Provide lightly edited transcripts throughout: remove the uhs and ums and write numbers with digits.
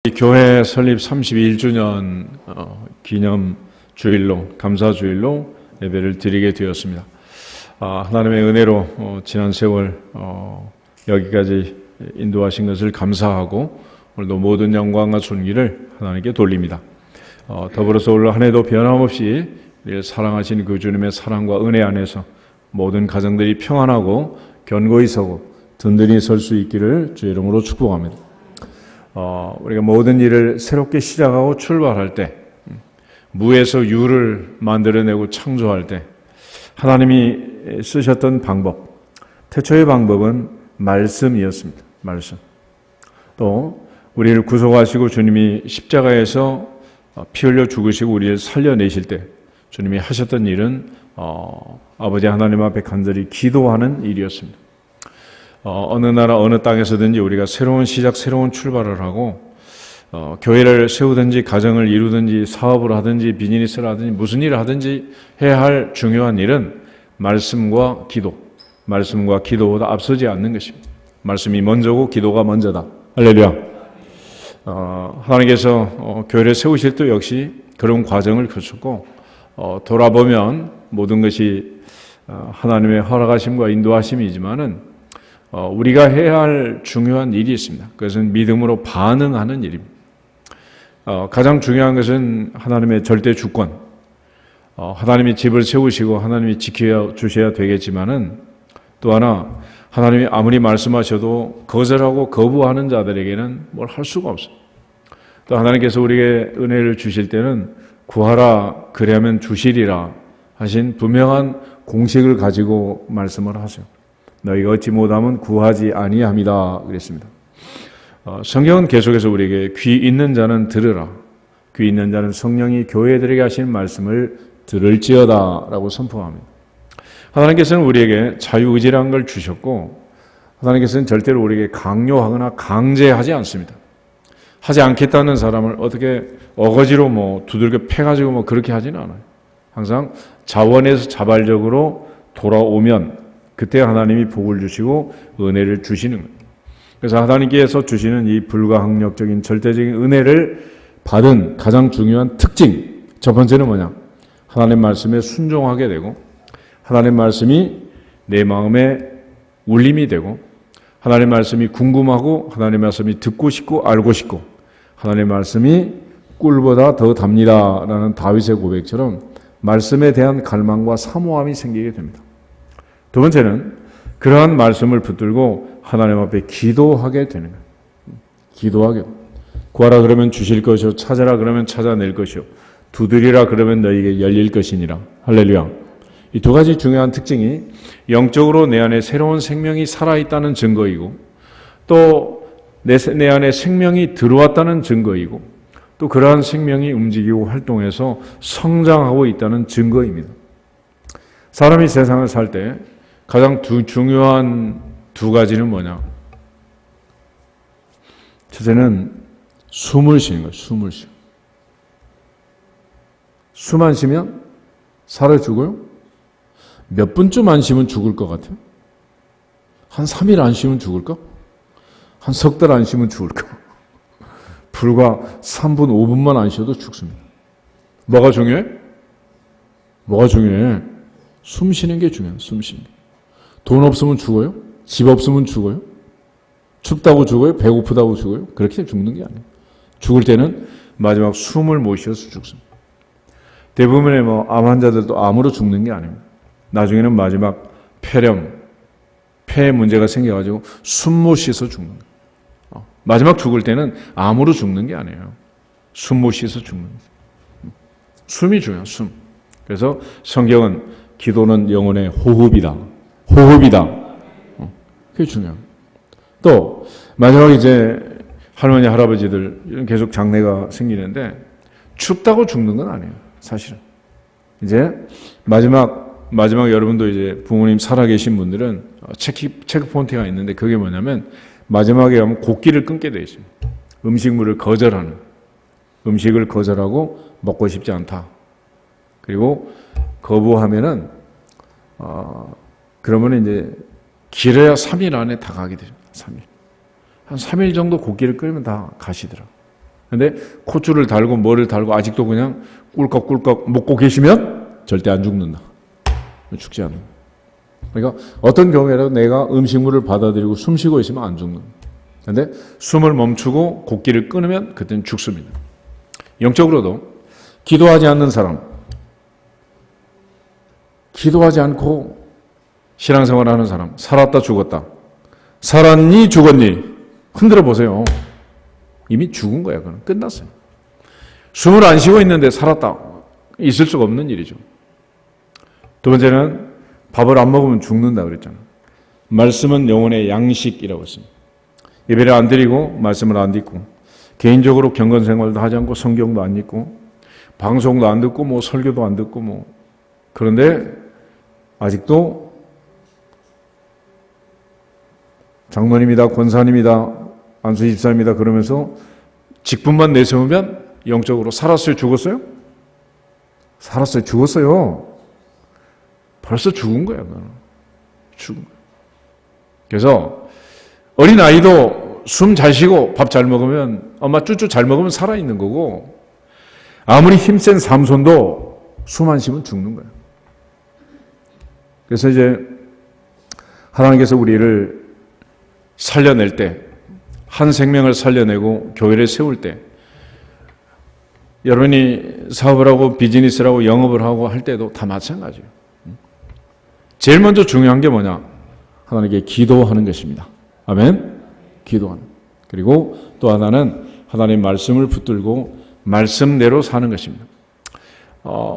교회 설립 32주년 기념 주일로, 감사 주일로 예배를 드리게 되었습니다. 하나님의 은혜로 지난 세월 여기까지 인도하신 것을 감사하고 오늘도 모든 영광과 존귀를 하나님께 돌립니다. 더불어서 올 한 해도 변함없이 우리를 사랑하신 그 주님의 사랑과 은혜 안에서 모든 가정들이 평안하고 견고히 서고 든든히 설 수 있기를 주의 이름으로 축복합니다. 우리가 모든 일을 새롭게 시작하고 출발할 때, 무에서 유를 만들어내고 창조할 때 하나님이 쓰셨던 방법, 태초의 방법은 말씀이었습니다. 말씀. 또 우리를 구속하시고 주님이 십자가에서 피 흘려 죽으시고 우리를 살려내실 때 주님이 하셨던 일은 아버지 하나님 앞에 간절히 기도하는 일이었습니다. 어느 나라 어느 땅에서든지 우리가 새로운 시작, 새로운 출발을 하고 교회를 세우든지 가정을 이루든지 사업을 하든지 비즈니스를 하든지 무슨 일을 하든지 해야 할 중요한 일은 말씀과 기도, 말씀과 기도보다 앞서지 않는 것입니다. 말씀이 먼저고 기도가 먼저다. 할렐루야. 하나님께서 교회를 세우실 때 역시 그런 과정을 거쳤고 돌아보면 모든 것이 하나님의 허락하심과 인도하심이지만은 우리가 해야 할 중요한 일이 있습니다. 그것은 믿음으로 반응하는 일입니다. 가장 중요한 것은 하나님의 절대 주권, 하나님이 집을 세우시고 하나님이 지켜 주셔야 되겠지만은 또 하나 하나님이 아무리 말씀하셔도 거절하고 거부하는 자들에게는 뭘 할 수가 없어요. 또 하나님께서 우리에게 은혜를 주실 때는 구하라 그리하면 주시리라 하신 분명한 공식을 가지고 말씀을 하세요. 너희가 얻지 못하면 구하지 아니함이다 그랬습니다. 성경은 계속해서 우리에게 귀 있는 자는 들으라, 귀 있는 자는 성령이 교회들에게 하신 말씀을 들을지어다 라고 선포합니다. 하나님께서는 우리에게 자유의지라는 걸 주셨고 하나님께서는 절대로 우리에게 강요하거나 강제하지 않습니다. 하지 않겠다는 사람을 어떻게 어거지로 두들겨 패가지고 그렇게 하지는 않아요. 항상 자원에서 자발적으로 돌아오면 그때 하나님이 복을 주시고 은혜를 주시는 거예요. 그래서 하나님께서 주시는 이 불가항력적인 절대적인 은혜를 받은 가장 중요한 특징, 첫 번째는 뭐냐? 하나님 말씀에 순종하게 되고 하나님 말씀이 내 마음에 울림이 되고 하나님 말씀이 궁금하고 하나님 말씀이 듣고 싶고 알고 싶고 하나님 말씀이 꿀보다 더 답니다 라는 다윗의 고백처럼 말씀에 대한 갈망과 사모함이 생기게 됩니다. 두 번째는 그러한 말씀을 붙들고 하나님 앞에 기도하게 되는 거예요. 기도하게. 구하라 그러면 주실 것이요 찾아라 그러면 찾아낼 것이요 두드리라 그러면 너희에게 열릴 것이니라. 할렐루야. 이 두 가지 중요한 특징이 영적으로 내 안에 새로운 생명이 살아있다는 증거이고 또 내 안에 생명이 들어왔다는 증거이고 또 그러한 생명이 움직이고 활동해서 성장하고 있다는 증거입니다. 사람이 세상을 살 때 가장 중요한 두 가지는 뭐냐? 첫째는 숨을 쉬는 거예요. 숨을 쉬어. 숨 안 쉬면 살아 죽어요? 몇 분쯤 안 쉬면 죽을 것 같아요? 한 3일 안 쉬면 죽을까? 한 석 달 안 쉬면 죽을까? 불과 3분, 5분만 안 쉬어도 죽습니다. 뭐가 중요해? 뭐가 중요해? 숨 쉬는 게 중요해요. 숨 쉬는 게. 돈 없으면 죽어요? 집 없으면 죽어요? 춥다고 죽어요? 배고프다고 죽어요? 그렇게 죽는 게 아니에요. 죽을 때는 마지막 숨을 못 쉬어서 죽습니다. 대부분의 암 환자들도 암으로 죽는 게 아닙니다. 나중에는 마지막 폐에 문제가 생겨가지고 숨 못 쉬어서 죽는 거예요. 마지막 죽을 때는 암으로 죽는 게 아니에요. 숨 못 쉬어서 죽는 거예요. 숨이 중요해요. 숨. 그래서 성경은 기도는 영혼의 호흡이다. 호흡이다. 그게 중요해요. 또 마지막 이제 할머니 할아버지들 계속 장례가 생기는데 춥다고 죽는 건 아니에요. 사실은 이제 마지막 여러분도 이제 부모님 살아계신 분들은 체크포인트가 있는데 그게 뭐냐면 마지막에 가면 곡기를 끊게 되어 있습니다. 음식물을 거절하는, 음식을 거절하고 먹고 싶지 않다. 그리고 거부하면은 그러면 이제 길어야 3일 안에 다 가게 됩니다. 3일. 한 3일 정도 곡기를 끓이면 다 가시더라고요. 근데 콧줄을 달고 뭐를 달고 아직도 그냥 꿀꺽꿀꺽 먹고 계시면 절대 안 죽는다. 죽지 않아. 그러니까 어떤 경우에라도 내가 음식물을 받아들이고 숨 쉬고 있으면 안 죽는. 그런데 숨을 멈추고 곡기를 끊으면 그때는 죽습니다. 영적으로도 기도하지 않는 사람, 기도하지 않고 신앙생활하는 사람, 살았다 죽었다. 살았니 죽었니? 흔들어 보세요. 이미 죽은 거야. 그건 끝났어요. 숨을 안 쉬고 있는데 살았다. 있을 수가 없는 일이죠. 두 번째는 밥을 안 먹으면 죽는다 그랬잖아요. 말씀은 영혼의 양식이라고 했습니다. 예배를 안 드리고 말씀을 안 듣고 개인적으로 경건 생활도 하지 않고 성경도 안 읽고 방송도 안 듣고 뭐 설교도 안 듣고 뭐 그런데 아직도 장로님이다 권사님이다 안수 집사님이다 그러면서 직분만 내세우면 영적으로 살았어요 죽었어요? 살았어요 죽었어요. 벌써 죽은 거야. 죽은 거야. 그래서 어린아이도 숨 잘 쉬고 밥 잘 먹으면 엄마 쭈쭈 잘 먹으면 살아있는 거고 아무리 힘센 삼손도 숨 안 쉬면 죽는 거야. 그래서 이제 하나님께서 우리를 살려낼 때 한 생명을 살려내고 교회를 세울 때 여러분이 사업을 하고 비즈니스를 하고 영업을 하고 할 때도 다 마찬가지예요. 제일 먼저 중요한 게 뭐냐? 하나님께 기도하는 것입니다. 아멘? 기도하는. 그리고 또 하나는 하나님 말씀을 붙들고 말씀대로 사는 것입니다.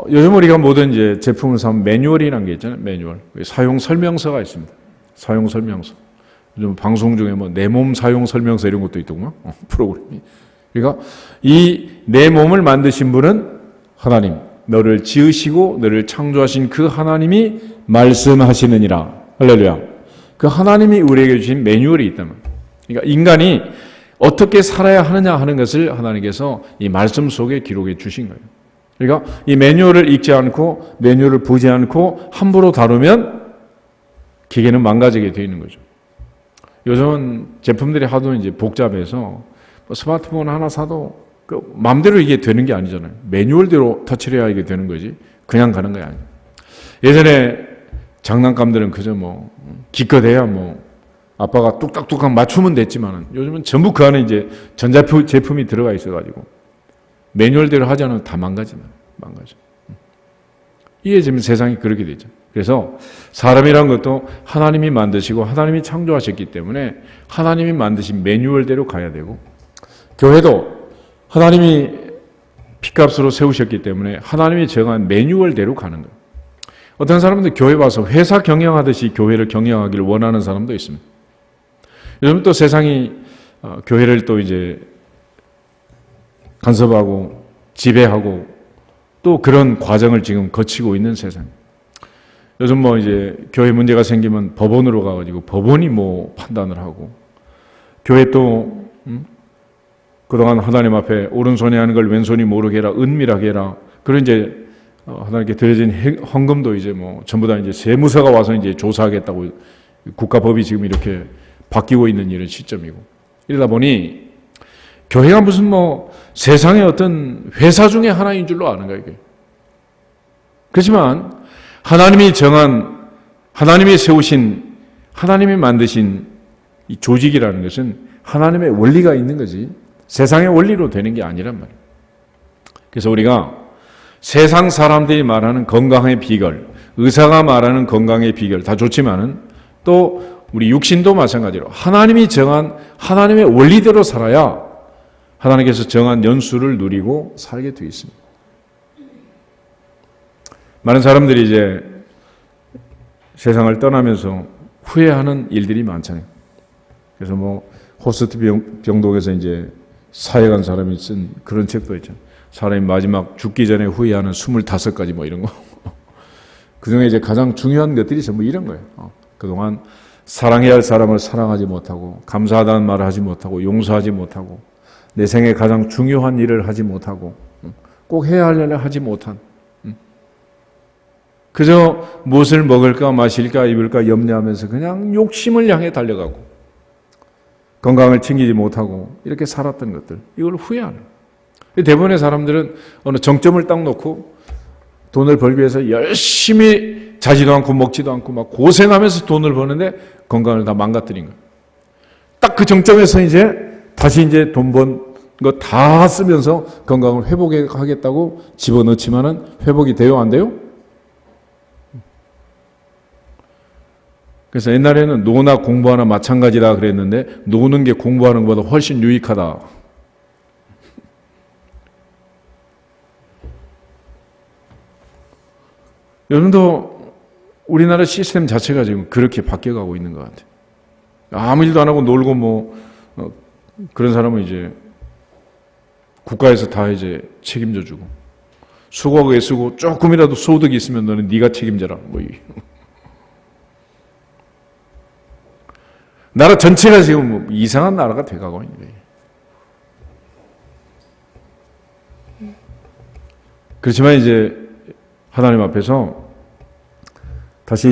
요즘 우리가 모든 이제 제품을 사면 매뉴얼이라는 게 있잖아요. 매뉴얼. 사용 설명서가 있습니다. 사용 설명서. 요즘 방송 중에 뭐 내 몸 사용 설명서 이런 것도 있더구만. 프로그램이. 그러니까 이 내 몸을 만드신 분은 하나님. 너를 지으시고 너를 창조하신 그 하나님이 말씀하시느니라. 할렐루야. 그 하나님이 우리에게 주신 매뉴얼이 있다면. 그러니까 인간이 어떻게 살아야 하느냐 하는 것을 하나님께서 이 말씀 속에 기록해 주신 거예요. 그러니까 이 매뉴얼을 읽지 않고 매뉴얼을 보지 않고 함부로 다루면 기계는 망가지게 되어 있는 거죠. 요즘은 제품들이 하도 이제 복잡해서 뭐 스마트폰 하나 사도 그 마음대로 이게 되는 게 아니잖아요. 매뉴얼대로 터치를 해야 이게 되는 거지. 그냥 가는 거야. 예전에 장난감들은 그저 뭐 기껏해야 뭐 아빠가 뚝딱뚝딱 맞추면 됐지만은 요즘은 전부 그 안에 이제 전자제품이 들어가 있어가지고 매뉴얼대로 하지 않으면 다 망가져. 이게 지금 세상이 그렇게 되죠. 그래서 사람이란 것도 하나님이 만드시고 하나님이 창조하셨기 때문에 하나님이 만드신 매뉴얼대로 가야 되고 교회도 하나님이 피값으로 세우셨기 때문에 하나님이 정한 매뉴얼대로 가는 거예요. 어떤 사람들 교회 와서 회사 경영하듯이 교회를 경영하기를 원하는 사람도 있습니다. 요즘 또 세상이 교회를 또 이제 간섭하고 지배하고 또 그런 과정을 지금 거치고 있는 세상. 요즘 뭐 이제 교회 문제가 생기면 법원으로 가가지고 법원이 뭐 판단을 하고 교회 또 그동안 하나님 앞에 오른손이 하는 걸 왼손이 모르게 해라 은밀하게 해라 그런 이제 하나님께 드려진 헌금도 이제 뭐 전부 다 이제 세무서가 와서 이제 조사하겠다고 국가법이 지금 이렇게 바뀌고 있는 이런 시점이고 이러다 보니 교회가 무슨 뭐 세상의 어떤 회사 중에 하나인 줄로 아는 거예요. 이게. 그렇지만 하나님이 정한 하나님이 세우신 하나님이 만드신 이 조직이라는 것은 하나님의 원리가 있는 거지 세상의 원리로 되는 게 아니란 말이에요. 그래서 우리가 세상 사람들이 말하는 건강의 비결, 의사가 말하는 건강의 비결 다 좋지만은 또 우리 육신도 마찬가지로 하나님이 정한 하나님의 원리대로 살아야 하나님께서 정한 연수를 누리고 살게 되어 있습니다. 많은 사람들이 이제 세상을 떠나면서 후회하는 일들이 많잖아요. 그래서 뭐 호스트 병독에서 이제 사역한 사람이 쓴 그런 책도 있잖아요. 사람이 마지막 죽기 전에 후회하는 25가지 뭐 이런 거. 그 중에 이제 가장 중요한 것들이 전부 이런 거예요. 그동안 사랑해야 할 사람을 사랑하지 못하고, 감사하다는 말을 하지 못하고, 용서하지 못하고, 내 생에 가장 중요한 일을 하지 못하고, 꼭 해야 할 일을 하지 못한, 그저 무엇을 먹을까, 마실까, 입을까 염려하면서 그냥 욕심을 향해 달려가고, 건강을 챙기지 못하고, 이렇게 살았던 것들, 이걸 후회하는. 대부분의 사람들은 어느 정점을 딱 놓고 돈을 벌기 위해서 열심히 자지도 않고 먹지도 않고 막 고생하면서 돈을 버는데 건강을 다 망가뜨린 거예요. 딱 그 정점에서 다시 돈 번 거 다 쓰면서 건강을 회복하겠다고 집어넣지만은 회복이 돼요, 안 돼요? 그래서 옛날에는 노나 공부하나 마찬가지다 그랬는데 노는 게 공부하는 것보다 훨씬 유익하다. 여러분도 우리나라 시스템 자체가 지금 그렇게 바뀌어가고 있는 것 같아요. 아무 일도 안 하고 놀고 그런 사람은 국가에서 다 책임져 주고 수고하고 애쓰고 조금이라도 소득이 있으면 너는 네가 책임져라. 나라 전체가 지금 이상한 나라가 돼가고 있는 거예요. 그렇지만 하나님 앞에서 다시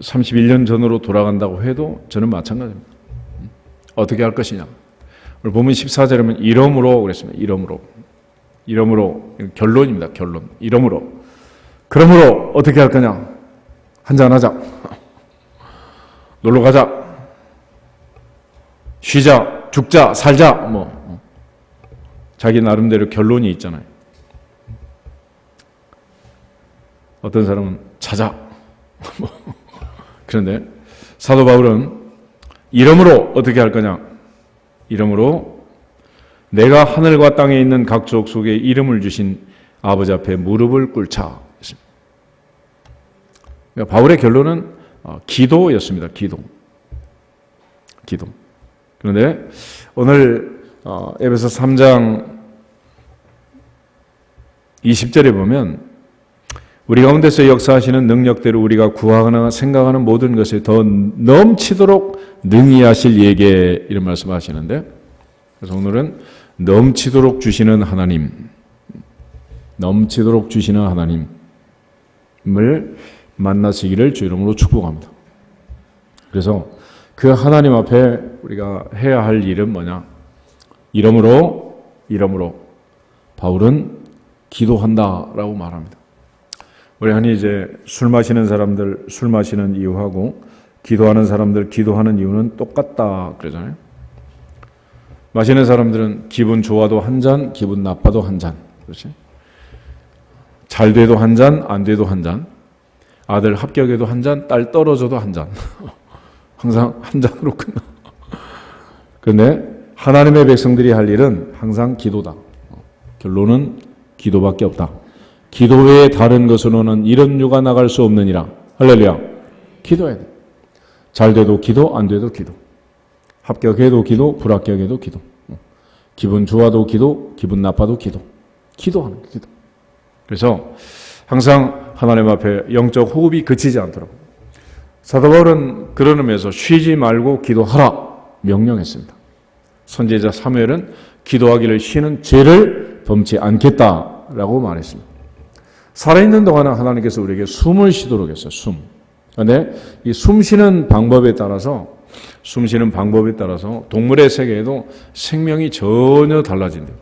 31년 전으로 돌아간다고 해도 저는 마찬가지입니다. 어떻게 할 것이냐. 오늘 보면 14절에는 이러므로 그랬습니다. 이러므로 결론입니다. 결론. 그러므로 어떻게 할 거냐. 한잔하자. 놀러 가자. 쉬자. 죽자. 살자. 자기 나름대로 결론이 있잖아요. 어떤 사람은 자자. 그런데 사도 바울은 이러므로 어떻게 할 거냐? 이러므로 내가 하늘과 땅에 있는 각 족속에 이름을 주신 아버지 앞에 무릎을 꿇자. 그러니까 바울의 결론은 기도였습니다. 기도. 그런데 오늘 에베소 3장 20절에 보면 우리 가운데서 역사하시는 능력대로 우리가 구하거나 생각하는 모든 것에 더 넘치도록 능히 하실 예게 이런 말씀하시는데 그래서 오늘은 넘치도록 주시는 하나님을 만나시기를 주 이름으로 축복합니다. 그래서 그 하나님 앞에 우리가 해야 할 일은 뭐냐? 이러므로 바울은 기도한다라고 말합니다. 우리 흔히 술 마시는 사람들 술 마시는 이유하고 기도하는 사람들 기도하는 이유는 똑같다 그러잖아요. 마시는 사람들은 기분 좋아도 한 잔, 기분 나빠도 한 잔. 그렇지? 잘 돼도 한 잔, 안 돼도 한 잔. 아들 합격해도 한 잔, 딸 떨어져도 한 잔. 항상 한 잔으로 끝나. 그런데 하나님의 백성들이 할 일은 항상 기도다. 결론은 기도밖에 없다. 기도 외에 다른 것으로는 이런 유가 나갈 수 없느니라. 할렐루야. 기도해야 돼. 잘 돼도 기도, 안 돼도 기도. 합격해도 기도, 불합격해도 기도. 기분 좋아도 기도, 기분 나빠도 기도. 기도하는 게 기도. 그래서 항상 하나님 앞에 영적 호흡이 그치지 않도록. 사도 바울은 그런 의미에서 쉬지 말고 기도하라 명령했습니다. 선지자 사무엘은 기도하기를 쉬는 죄를 범치 않겠다라고 말했습니다. 살아있는 동안은 하나님께서 우리에게 숨을 쉬도록 했어요. 숨. 그런데 이 숨 쉬는 방법에 따라서 동물의 세계에도 생명이 전혀 달라진대요.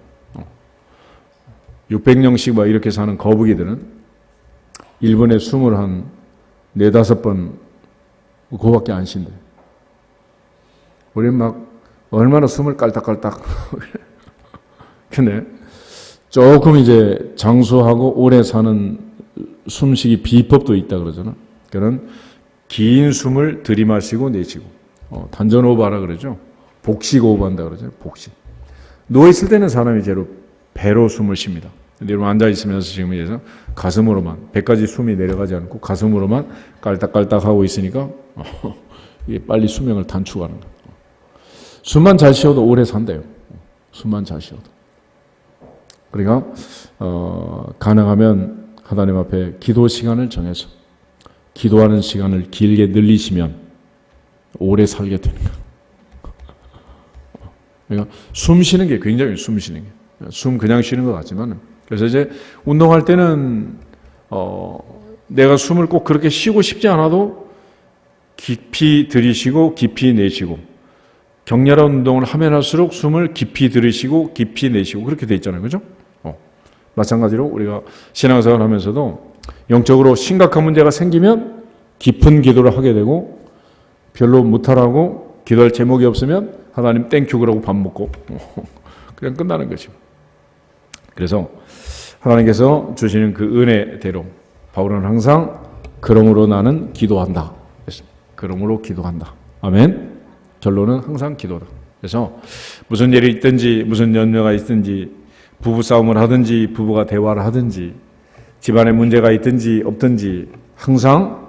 600년씩 막 이렇게 사는 거북이들은 1분에 숨을 한 4-5번 그거밖에 안 쉰대. 우리는 막 얼마나 숨을 깔딱깔딱. 근데 조금 장수하고 오래 사는 숨쉬기 비법도 있다 그러잖아. 그런 긴 숨을 들이마시고 내쉬고. 단전호흡하라 그러죠. 복식호흡한다 그러죠. 복식. 누워있을 때는 사람이 배로 숨을 쉽니다. 근데 여러분 앉아있으면서 지금 가슴으로만, 배까지 숨이 내려가지 않고 가슴으로만 깔딱깔딱 하고 있으니까 이게 빨리 수명을 단축하는 거예요. 숨만 잘 쉬어도 오래 산대요. 숨만 잘 쉬어도. 그러니까 가능하면 하나님 앞에 기도 시간을 정해서 기도하는 시간을 길게 늘리시면 오래 살게 되는 거예요. 그러니까 숨 쉬는 게 굉장히 숨 쉬는 게. 숨 그냥 쉬는 것 같지만 그래서 운동할 때는 내가 숨을 꼭 그렇게 쉬고 싶지 않아도 깊이 들이쉬고 깊이 내쉬고 격렬한 운동을 하면 할수록 숨을 깊이 들이쉬고 깊이 내쉬고 그렇게 돼 있잖아요. 그죠? 마찬가지로 우리가 신앙생활 하면서도 영적으로 심각한 문제가 생기면 깊은 기도를 하게 되고 별로 못하라고 기도할 제목이 없으면 하나님 땡큐 그러고 밥 먹고 그냥 끝나는 거죠. 그래서 하나님께서 주시는 그 은혜대로 바울은 항상 그러므로 나는 기도한다. 그러므로 기도한다. 아멘. 결론은 항상 기도다. 그래서 무슨 일이 있든지 무슨 연려가 있든지 부부싸움을 하든지 부부가 대화를 하든지 집안에 문제가 있든지 없든지 항상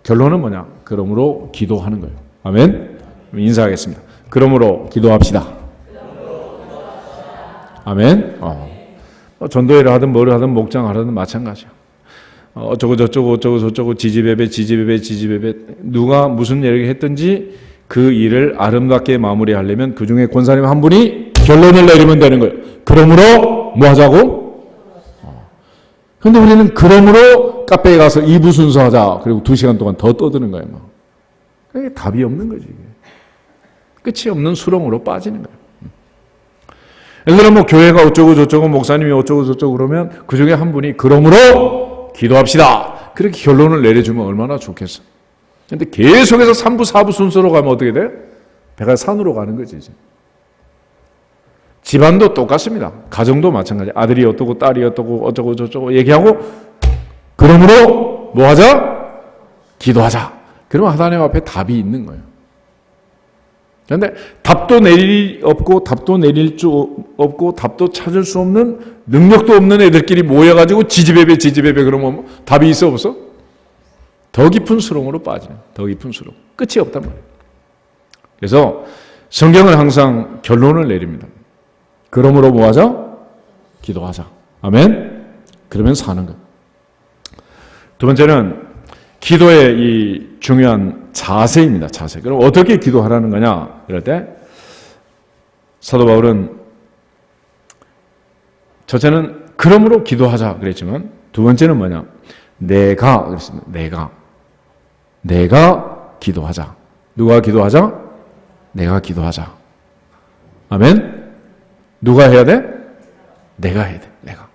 결론은 뭐냐? 그러므로 기도하는 거예요. 아멘. 인사하겠습니다. 그러므로 기도합시다. 아멘. 전도회를 하든 뭐를 하든 목장을 하든 마찬가지야. 어쩌고 저쩌고 어쩌고 저쩌고 지지배배 누가 무슨 얘기를 했든지 그 일을 아름답게 마무리하려면 그 중에 권사님 한 분이 결론을 내리면 되는 거예요. 그러므로 뭐 하자고? 그런데 우리는 그러므로 카페에 가서 2부 순서하자. 그리고 2시간 동안 더 떠드는 거예요. 막. 그게 답이 없는 거지. 끝이 없는 수렁으로 빠지는 거예요. 예를 들어 뭐 교회가 어쩌고 저쩌고 목사님이 어쩌고 저쩌고 그러면 그 중에 한 분이 그러므로 기도합시다. 그렇게 결론을 내려주면 얼마나 좋겠어. 근데 계속해서 3부 4부 순서로 가면 어떻게 돼? 배가 산으로 가는 거지 이제. 집안도 똑같습니다. 가정도 마찬가지. 아들이 어떠고 딸이 어떠고 어쩌고 저쩌고 얘기하고 그러므로 뭐 하자? 기도하자. 그러면 하나님 앞에 답이 있는 거예요. 그런데 답도 내릴 없고 답도 내릴 줄 없고 답도 찾을 수 없는 능력도 없는 애들끼리 모여가지고 지지배배 그러면 답이 있어 없어? 더 깊은 수렁으로 빠지는 더 깊은 수렁. 끝이 없단 말이에요. 그래서 성경은 항상 결론을 내립니다. 그러므로 뭐 하자? 기도하자. 아멘? 그러면 사는 거예요. 두 번째는 기도의 이 중요한 자세입니다. 자세. 그럼 어떻게 기도하라는 거냐? 이럴 때 사도 바울은 첫째는 그러므로 기도하자 그랬지만 두 번째는 뭐냐? 내가 그랬습니다. 내가 기도하자. 누가 기도하자? 내가 기도하자. 아멘? 누가 해야 돼? 내가 해야 돼. 내가.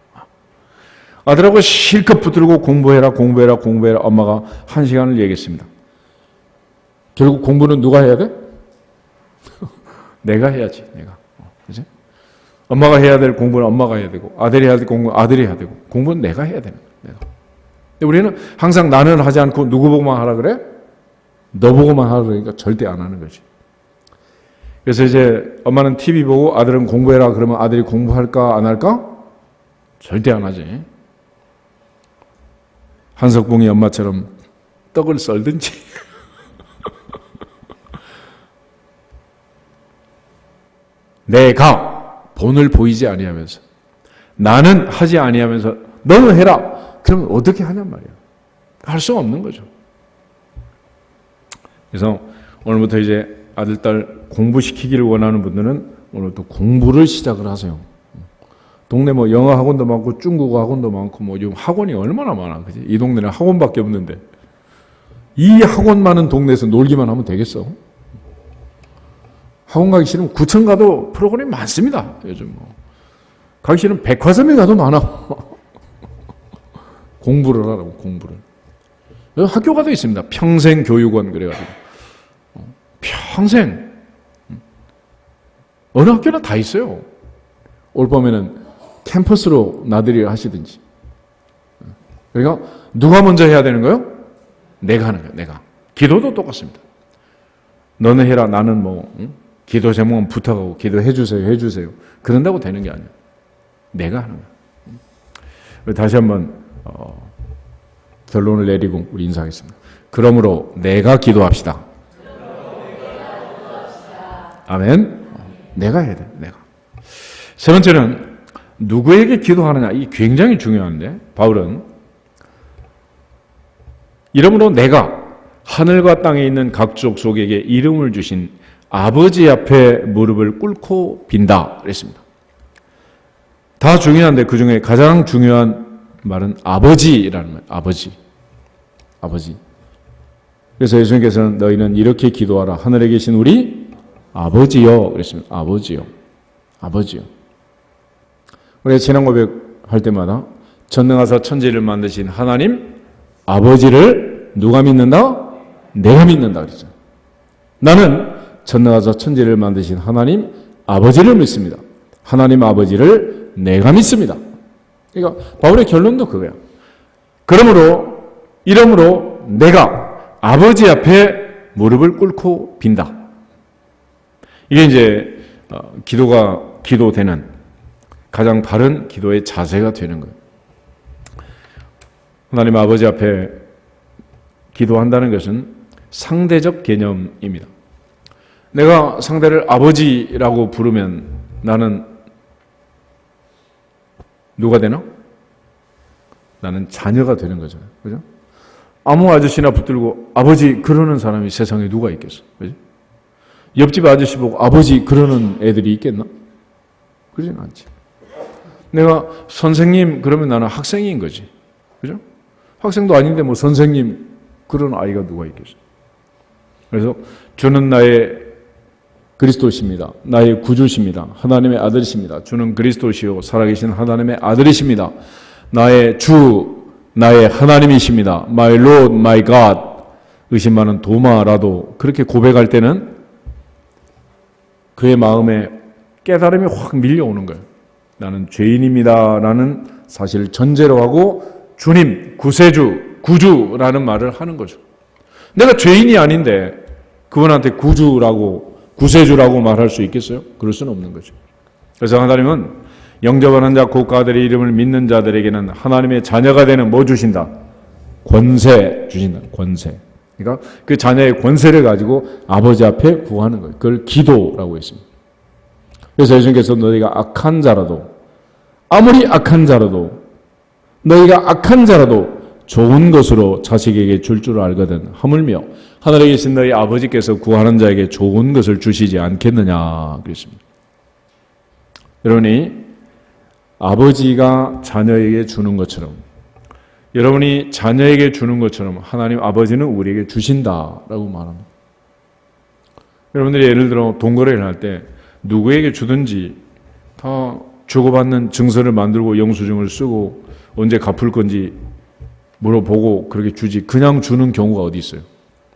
아들하고 실컷 붙들고 공부해라. 엄마가 1시간을 얘기했습니다. 결국 공부는 누가 해야 돼? 내가 해야지. 내가. 그치? 엄마가 해야 될 공부는 엄마가 해야 되고 아들이 해야 될 공부는 아들이 해야 되고 공부는 내가 해야 되는 거야. 내가. 근데 우리는 항상 나는 하지 않고 누구 보고만 하라 그래? 너 보고만 하라 그러니까 절대 안 하는 거지. 그래서 이제 엄마는 TV 보고 아들은 공부해라 그러면 아들이 공부할까 안 할까? 절대 안 하지. 한석봉이 엄마처럼 떡을 썰든지 내가 본을 보이지 아니하면서 나는 하지 아니하면서 너는 해라. 그러면 어떻게 하냔 말이야. 할 수 없는 거죠. 그래서 오늘부터 이제 아들, 딸 공부시키기를 원하는 분들은 오늘부터 공부를 시작을 하세요. 동네 뭐 영어 학원도 많고 중국어 학원도 많고 뭐 요즘 학원이 얼마나 많아. 그지? 이 동네는 학원밖에 없는데 이 학원 많은 동네에서 놀기만 하면 되겠어? 학원 가기 싫으면 구청 가도 프로그램이 많습니다. 요즘 뭐. 가기 싫으면 백화점에 가도 많아. 공부를 하라고, 공부를. 학교가도 있습니다. 평생교육원 그래가지고. 평생. 어느 학교나 다 있어요. 올 봄에는 캠퍼스로 나들이를 하시든지. 그러니까 누가 먼저 해야 되는 거예요? 내가 하는 거예요. 내가. 기도도 똑같습니다. 너는 해라. 나는 뭐 기도 제목은 부탁하고 기도해 주세요. 그런다고 되는 게 아니에요. 내가 하는 거예요. 다시 한번 결론을 내리고 우리 인사하겠습니다. 그러므로 내가 기도합시다. 아멘. 내가 해야 돼. 내가. 세 번째는 누구에게 기도하느냐. 이 굉장히 중요한데 바울은 이러므로 내가 하늘과 땅에 있는 각 족속에게 이름을 주신 아버지 앞에 무릎을 꿇고 빈다 그랬습니다. 다 중요한데 그 중에 가장 중요한 말은 아버지라는 말. 아버지. 그래서 예수님께서는 너희는 이렇게 기도하라. 하늘에 계신 우리 아버지요. 그랬습니다. 아버지요. 아버지요. 우리가 신앙 고백할 때마다 전능하사 천지를 만드신 하나님 아버지를 누가 믿는다? 내가 믿는다 그랬죠. 나는 전능하사 천지를 만드신 하나님 아버지를 믿습니다. 하나님 아버지를 내가 믿습니다. 그러니까 바울의 결론도 그거야. 이러므로 내가 아버지 앞에 무릎을 꿇고 빈다. 이게 이제 기도되는 가장 바른 기도의 자세가 되는 거예요. 하나님 아버지 앞에 기도한다는 것은 상대적 개념입니다. 내가 상대를 아버지라고 부르면 나는 누가 되나? 나는 자녀가 되는 거잖아요. 그죠? 아무 아저씨나 붙들고 아버지 그러는 사람이 세상에 누가 있겠어? 그죠? 옆집 아저씨 보고 아버지 그러는 애들이 있겠나? 그러진 않지. 내가 선생님 그러면 나는 학생인 거지. 그죠? 학생도 아닌데 뭐 선생님 그런 아이가 누가 있겠어? 그래서 주는 나의 그리스도십니다. 나의 구주십니다. 하나님의 아들이십니다. 주는 그리스도시요 살아계신 하나님의 아들이십니다. 나의 주, 나의 하나님이십니다. My Lord, my God. 의심 많은 도마라도 그렇게 고백할 때는 그의 마음에 깨달음이 확 밀려오는 거예요. 나는 죄인입니다. 라는 사실을 전제로 하고 주님, 구세주, 구주라는 말을 하는 거죠. 내가 죄인이 아닌데 그분한테 구세주라고 말할 수 있겠어요? 그럴 수는 없는 거죠. 그래서 하나님은 영접하는 자 곧 그들의 이름을 믿는 자들에게는 하나님의 자녀가 되는 뭐 주신다? 권세 주신다. 권세. 그러니까 그 자녀의 권세를 가지고 아버지 앞에 구하는 거예요. 그걸 기도라고 했습니다. 그래서 예수님께서 너희가 악한 자라도 아무리 악한 자라도 너희가 악한 자라도 좋은 것으로 자식에게 줄 줄 알거든 하물며 하늘에 계신 너희 아버지께서 구하는 자에게 좋은 것을 주시지 않겠느냐 그랬습니다. 여러분이 아버지가 자녀에게 주는 것처럼 여러분이 자녀에게 주는 것처럼 하나님 아버지는 우리에게 주신다라고 말합니다. 여러분들이 예를 들어 돈 거래를 할 때 누구에게 주든지 다 주고받는 증서를 만들고 영수증을 쓰고 언제 갚을 건지 물어보고 그렇게 주지 그냥 주는 경우가 어디 있어요.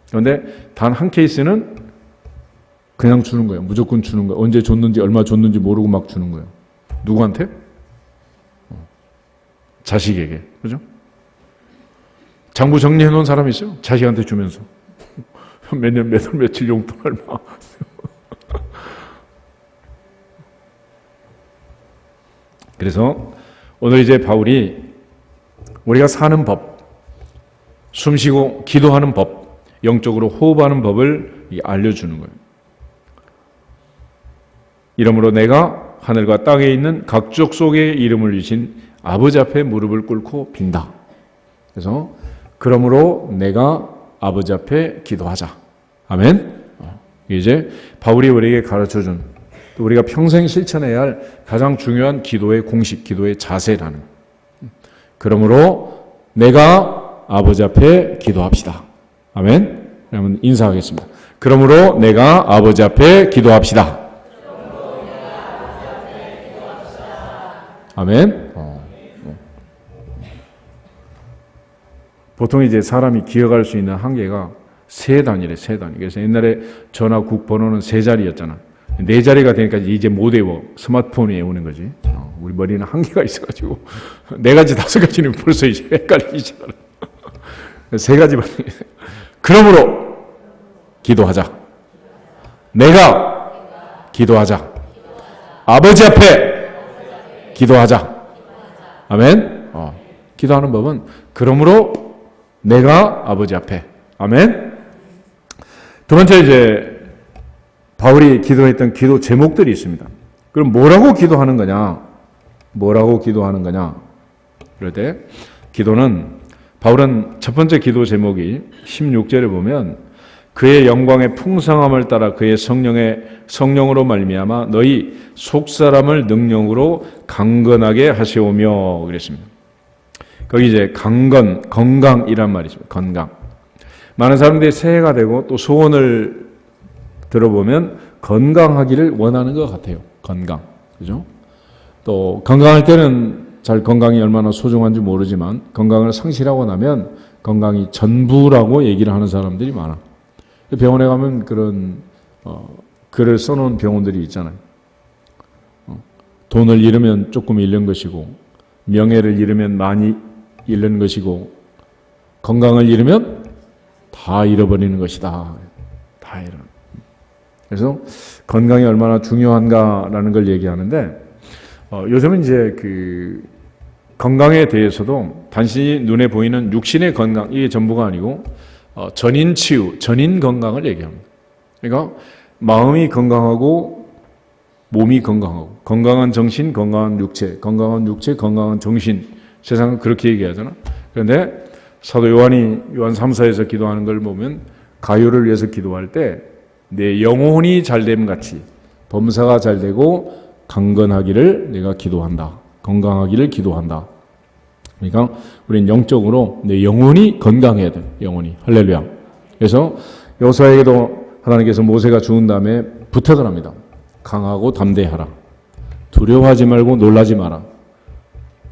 그런데 단 한 케이스는 그냥 주는 거예요. 무조건 주는 거예요. 언제 줬는지 얼마 줬는지 모르고 막 주는 거예요. 누구한테? 자식에게. 그죠? 장부 정리해 놓은 사람이 있어요. 자식한테 주면서. 몇 년, 몇 월, 며칠 용돈 얼마. 그래서 오늘 이제 바울이 우리가 사는 법, 숨쉬고 기도하는 법, 영적으로 호흡하는 법을 알려주는 거예요. 이러므로 내가 하늘과 땅에 있는 각 족속의 이름을 주신 아버지 앞에 무릎을 꿇고 빈다. 그래서 그러므로 내가 아버지 앞에 기도하자. 아멘. 이제 바울이 우리에게 가르쳐준 또 우리가 평생 실천해야 할 가장 중요한 기도의 공식, 기도의 자세라는. 그러므로 내가 아버지 앞에 기도합시다. 아멘. 그러면 인사하겠습니다. 그러므로 내가 아버지 앞에 기도합시다. 아멘. 보통 이제 사람이 기억할 수 있는 한계가 세 단위래, 세 단위. 그래서 옛날에 전화국 번호는 세 자리였잖아. 네 자리가 되니까 이제 못 외워. 스마트폰이 외우는 거지. 우리 머리는 한계가 있어가지고 네 가지, 다섯 가지는 벌써 이제 헷갈리기 시작하는. 세 가지만. 그러므로 기도하자. 내가 기도하자. 아버지 앞에 기도하자. 아멘. 기도하는 법은 그러므로 내가 아버지 앞에. 아멘. 두 번째 이제 바울이 기도했던 기도 제목들이 있습니다. 그럼 뭐라고 기도하는 거냐? 뭐라고 기도하는 거냐? 그럴 때 기도는 바울은 첫 번째 기도 제목이 16절에 보면 그의 영광의 풍성함을 따라 그의 성령으로 말미암아 너희 속사람을 능력으로 강건하게 하시오며 그랬습니다. 거기 이제 건강이란 말이 있습니다. 건강. 많은 사람들이 새해가 되고 또 소원을 들어보면 건강하기를 원하는 것 같아요. 건강. 그죠? 또 건강할 때는 잘 건강이 얼마나 소중한지 모르지만 건강을 상실하고 나면 건강이 전부라고 얘기를 하는 사람들이 많아. 병원에 가면 그런 글을 써놓은 병원들이 있잖아요. 돈을 잃으면 조금 잃는 것이고 명예를 잃으면 많이 잃는 것이고 건강을 잃으면 다 잃어버리는 것이다. 다 잃어. 그래서 건강이 얼마나 중요한가라는 걸 얘기하는데 요즘은 이제 그 건강에 대해서도 단순히 눈에 보이는 육신의 건강 이게 전부가 아니고 전인 치유, 전인 건강을 얘기합니다. 그러니까 마음이 건강하고 몸이 건강하고 건강한 정신, 건강한 육체, 건강한 정신 세상은 그렇게 얘기하잖아. 그런데 사도 요한 3사에서 기도하는 걸 보면 가요를 위해서 기도할 때 내 영혼이 잘됨 같이 범사가 잘되고 강건하기를 내가 기도한다. 건강하기를 기도한다. 그러니까 우리는 영적으로 내 영혼이 건강해야 돼. 영혼이. 할렐루야. 그래서 여호수아에게도 하나님께서 모세가 죽은 다음에 부탁을 합니다. 강하고 담대하라. 두려워하지 말고 놀라지 마라.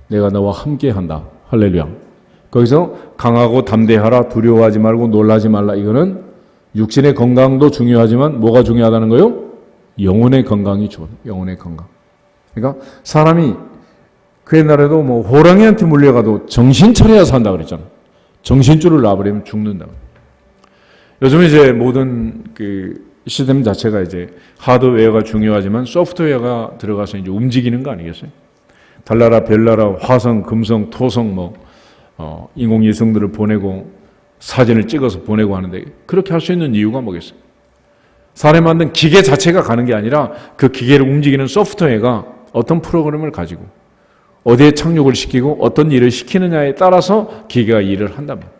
내가 너와 함께한다. 할렐루야. 거기서 강하고 담대하라. 두려워하지 말고 놀라지 말라. 이거는 육신의 건강도 중요하지만 뭐가 중요하다는 거요? 영혼의 건강이 좋은 영혼의 건강. 그러니까 사람이 그 옛날에도 뭐 호랑이한테 물려가도 정신 차려야 산다 그랬잖아. 정신줄을 놔버리면 죽는다. 요즘 이제 모든 그 시스템 자체가 이제 하드웨어가 중요하지만 소프트웨어가 들어가서 이제 움직이는 거 아니겠어요? 달나라, 별나라, 화성, 금성, 토성 인공위성들을 보내고 사진을 찍어서 보내고 하는데 그렇게 할 수 있는 이유가 뭐겠어요? 사람이 만든 기계 자체가 가는 게 아니라 그 기계를 움직이는 소프트웨어가 어떤 프로그램을 가지고 어디에 착륙을 시키고 어떤 일을 시키느냐에 따라서 기계가 일을 한답니다.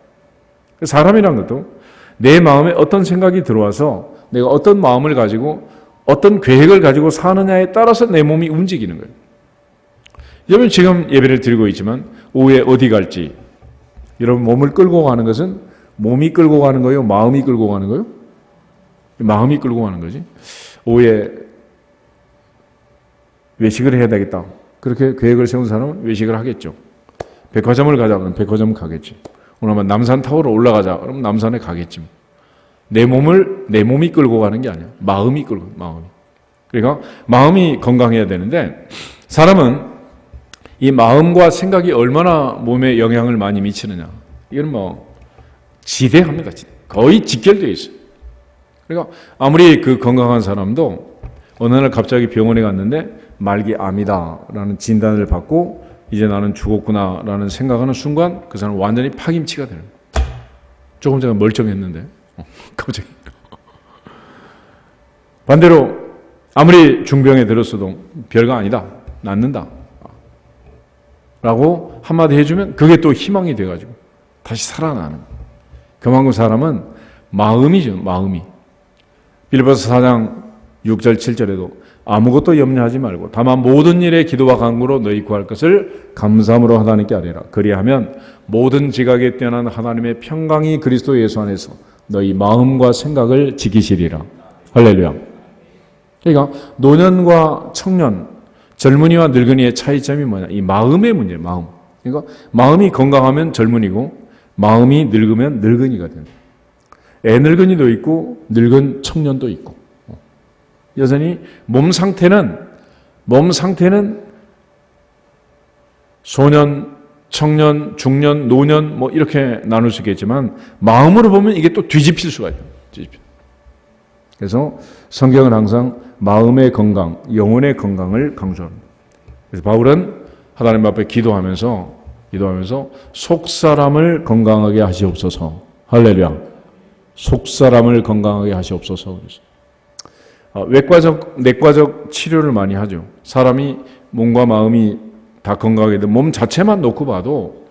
사람이란 것도 내 마음에 어떤 생각이 들어와서 내가 어떤 마음을 가지고 어떤 계획을 가지고 사느냐에 따라서 내 몸이 움직이는 거예요. 여러분 지금 예배를 드리고 있지만 오후에 어디 갈지 여러분 몸을 끌고 가는 것은 몸이 끌고 가는 거예요? 마음이 끌고 가는 거예요? 마음이 끌고 가는 거지. 오후에 외식을 해야 되겠다. 그렇게 계획을 세운 사람은 외식을 하겠죠. 백화점을 가자 그러면 백화점 가겠지. 오늘 남산타워로 올라가자 그러면 남산에 가겠지. 내 몸이 끌고 가는 게 아니야. 마음이 끌고 마음이. 그러니까 마음이 건강해야 되는데 사람은 이 마음과 생각이 얼마나 몸에 영향을 많이 미치느냐. 이건 지대합니다. 거의 직결되어 있어요. 그러니까 아무리 그 건강한 사람도 어느 날 갑자기 병원에 갔는데 말기암이다라는 진단을 받고 이제 나는 죽었구나라는 생각하는 순간 그 사람은 완전히 파김치가 되는 거예요. 조금 전에 멀쩡했는데 갑자기. 반대로 아무리 중병에 들었어도 별거 아니다. 낫는다. 라고 한마디 해주면 그게 또 희망이 돼가지고 다시 살아나는 거예요. 그만큼 사람은 마음이죠. 마음이. 빌립보서 4장 6절 7절에도 아무것도 염려하지 말고 다만 모든 일에 기도와 간구로 너희 구할 것을 감사함으로 하나님께 아뢰라. 그리하면 모든 지각에 뛰어난 하나님의 평강이 그리스도 예수 안에서 너희 마음과 생각을 지키시리라. 할렐루야. 그러니까 노년과 청년, 젊은이와 늙은이의 차이점이 뭐냐? 이 마음의 문제예요. 마음. 그러니까 마음이 건강하면 젊은이고 마음이 늙으면 늙은이가 됩니다. 애 늙은이도 있고 늙은 청년도 있고 여전히 몸 상태는 소년, 청년, 중년, 노년 이렇게 나눌 수 있겠지만 마음으로 보면 이게 또 뒤집힐 수가 있어요. 그래서 성경은 항상 마음의 건강, 영혼의 건강을 강조합니다. 그래서 바울은 하나님 앞에 기도하면서 속사람을 건강하게 하시옵소서. 할렐루야. 속사람을 건강하게 하시옵소서. 내과적 치료를 많이 하죠. 사람이 몸과 마음이 다 건강하게 되면 몸 자체만 놓고 봐도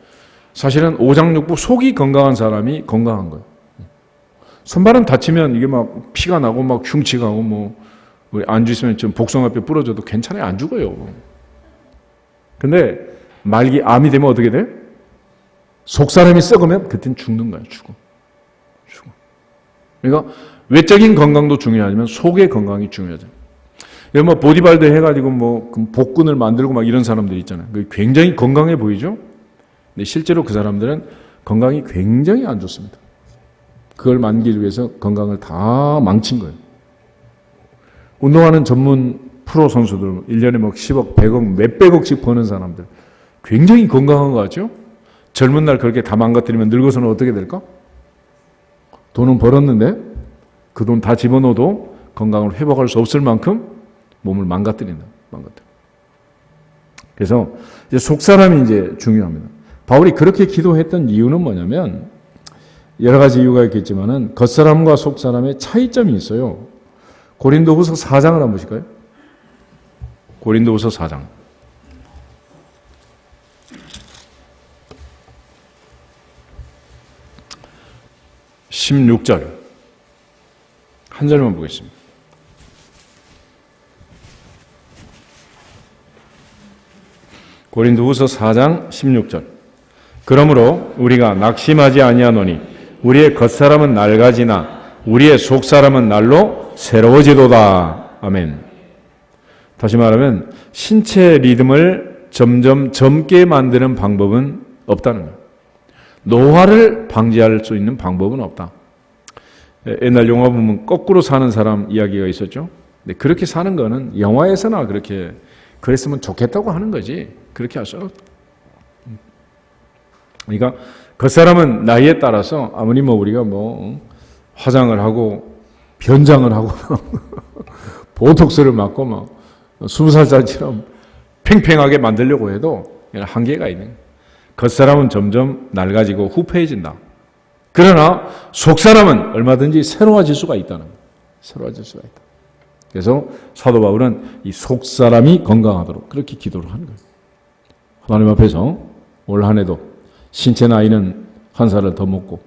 사실은 오장육부 속이 건강한 사람이 건강한 거예요. 손발은 다치면 이게 막 피가 나고 막 흉치가고 우리 안주 있으면 좀 복숭아뼈 부러져도 괜찮아요. 안 죽어요. 근데 말기암이 되면 어떻게 돼? 속 사람이 썩으면 그땐 죽는 거야. 죽어. 그러니까 외적인 건강도 중요하지만 속의 건강이 중요하죠. 뭐 보디빌더 해가지고 뭐 복근을 만들고 막 이런 사람들 있잖아요. 굉장히 건강해 보이죠? 근데 실제로 그 사람들은 건강이 굉장히 안 좋습니다. 그걸 만들기 위해서 건강을 다 망친 거예요. 운동하는 전문 프로 선수들 1년에 막 10억, 100억, 몇백억씩 버는 사람들 굉장히 건강한 거 같죠? 젊은 날 그렇게 다 망가뜨리면 늙어서는 어떻게 될까? 돈은 벌었는데 그 돈 다 집어넣어도 건강을 회복할 수 없을 만큼 몸을 망가뜨린다. 그래서 이제 속사람이 이제 중요합니다. 바울이 그렇게 기도했던 이유는 뭐냐면 여러 가지 이유가 있겠지만은 겉사람과 속사람의 차이점이 있어요. 고린도후서 4장을 한번 보실까요? 고린도후서 4장. 16절. 한 절만 보겠습니다. 고린도후서 4장 16절. 그러므로 우리가 낙심하지 아니하노니 우리의 겉사람은 낡아지나 우리의 속사람은 날로 새로워지도다. 아멘. 다시 말하면 신체 리듬을 점점 젊게 만드는 방법은 없다는 거예요. 노화를 방지할 수 있는 방법은 없다. 옛날 영화 보면 거꾸로 사는 사람 이야기가 있었죠. 근데 그렇게 사는 거는 영화에서나 그렇게 그랬으면 좋겠다고 하는 거지. 그렇게 할 수 없다. 그러니까 그 사람은 나이에 따라서 아무리 뭐 우리가 뭐 화장을 하고 변장을 하고 보톡스를 맞고 막 20살짜리처럼 팽팽하게 만들려고 해도 한계가 있는 거예요. 겉사람은 점점 낡아지고 후패해진다. 그러나 속사람은 얼마든지 새로워질 수가 있다는 거예요. 새로워질 수가 있다. 그래서 사도 바울은 이 속사람이 건강하도록 그렇게 기도를 하는 거예요. 하나님 앞에서 올 한 해도 신체 나이는 한 살을 더 먹고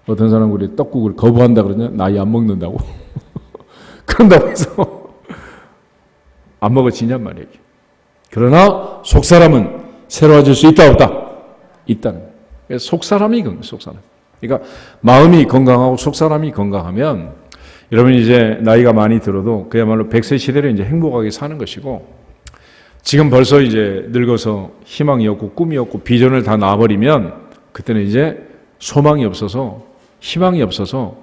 어떤 사람은 우리 떡국을 거부한다 그러냐? 나이 안 먹는다고. 그런다고 해서 안 먹어지냔 말이에요. 그러나 속사람은 새로워질 수 있다 없다? 있다는 거예요. 그래서 속사람이 속사람. 그러니까 마음이 건강하고 속사람이 건강하면 여러분이 이제 나이가 많이 들어도 그야말로 100세 시대를 이제 행복하게 사는 것이고 지금 벌써 이제 늙어서 희망이 없고 꿈이 없고 비전을 다 놔버리면 그때는 이제 소망이 없어서 희망이 없어서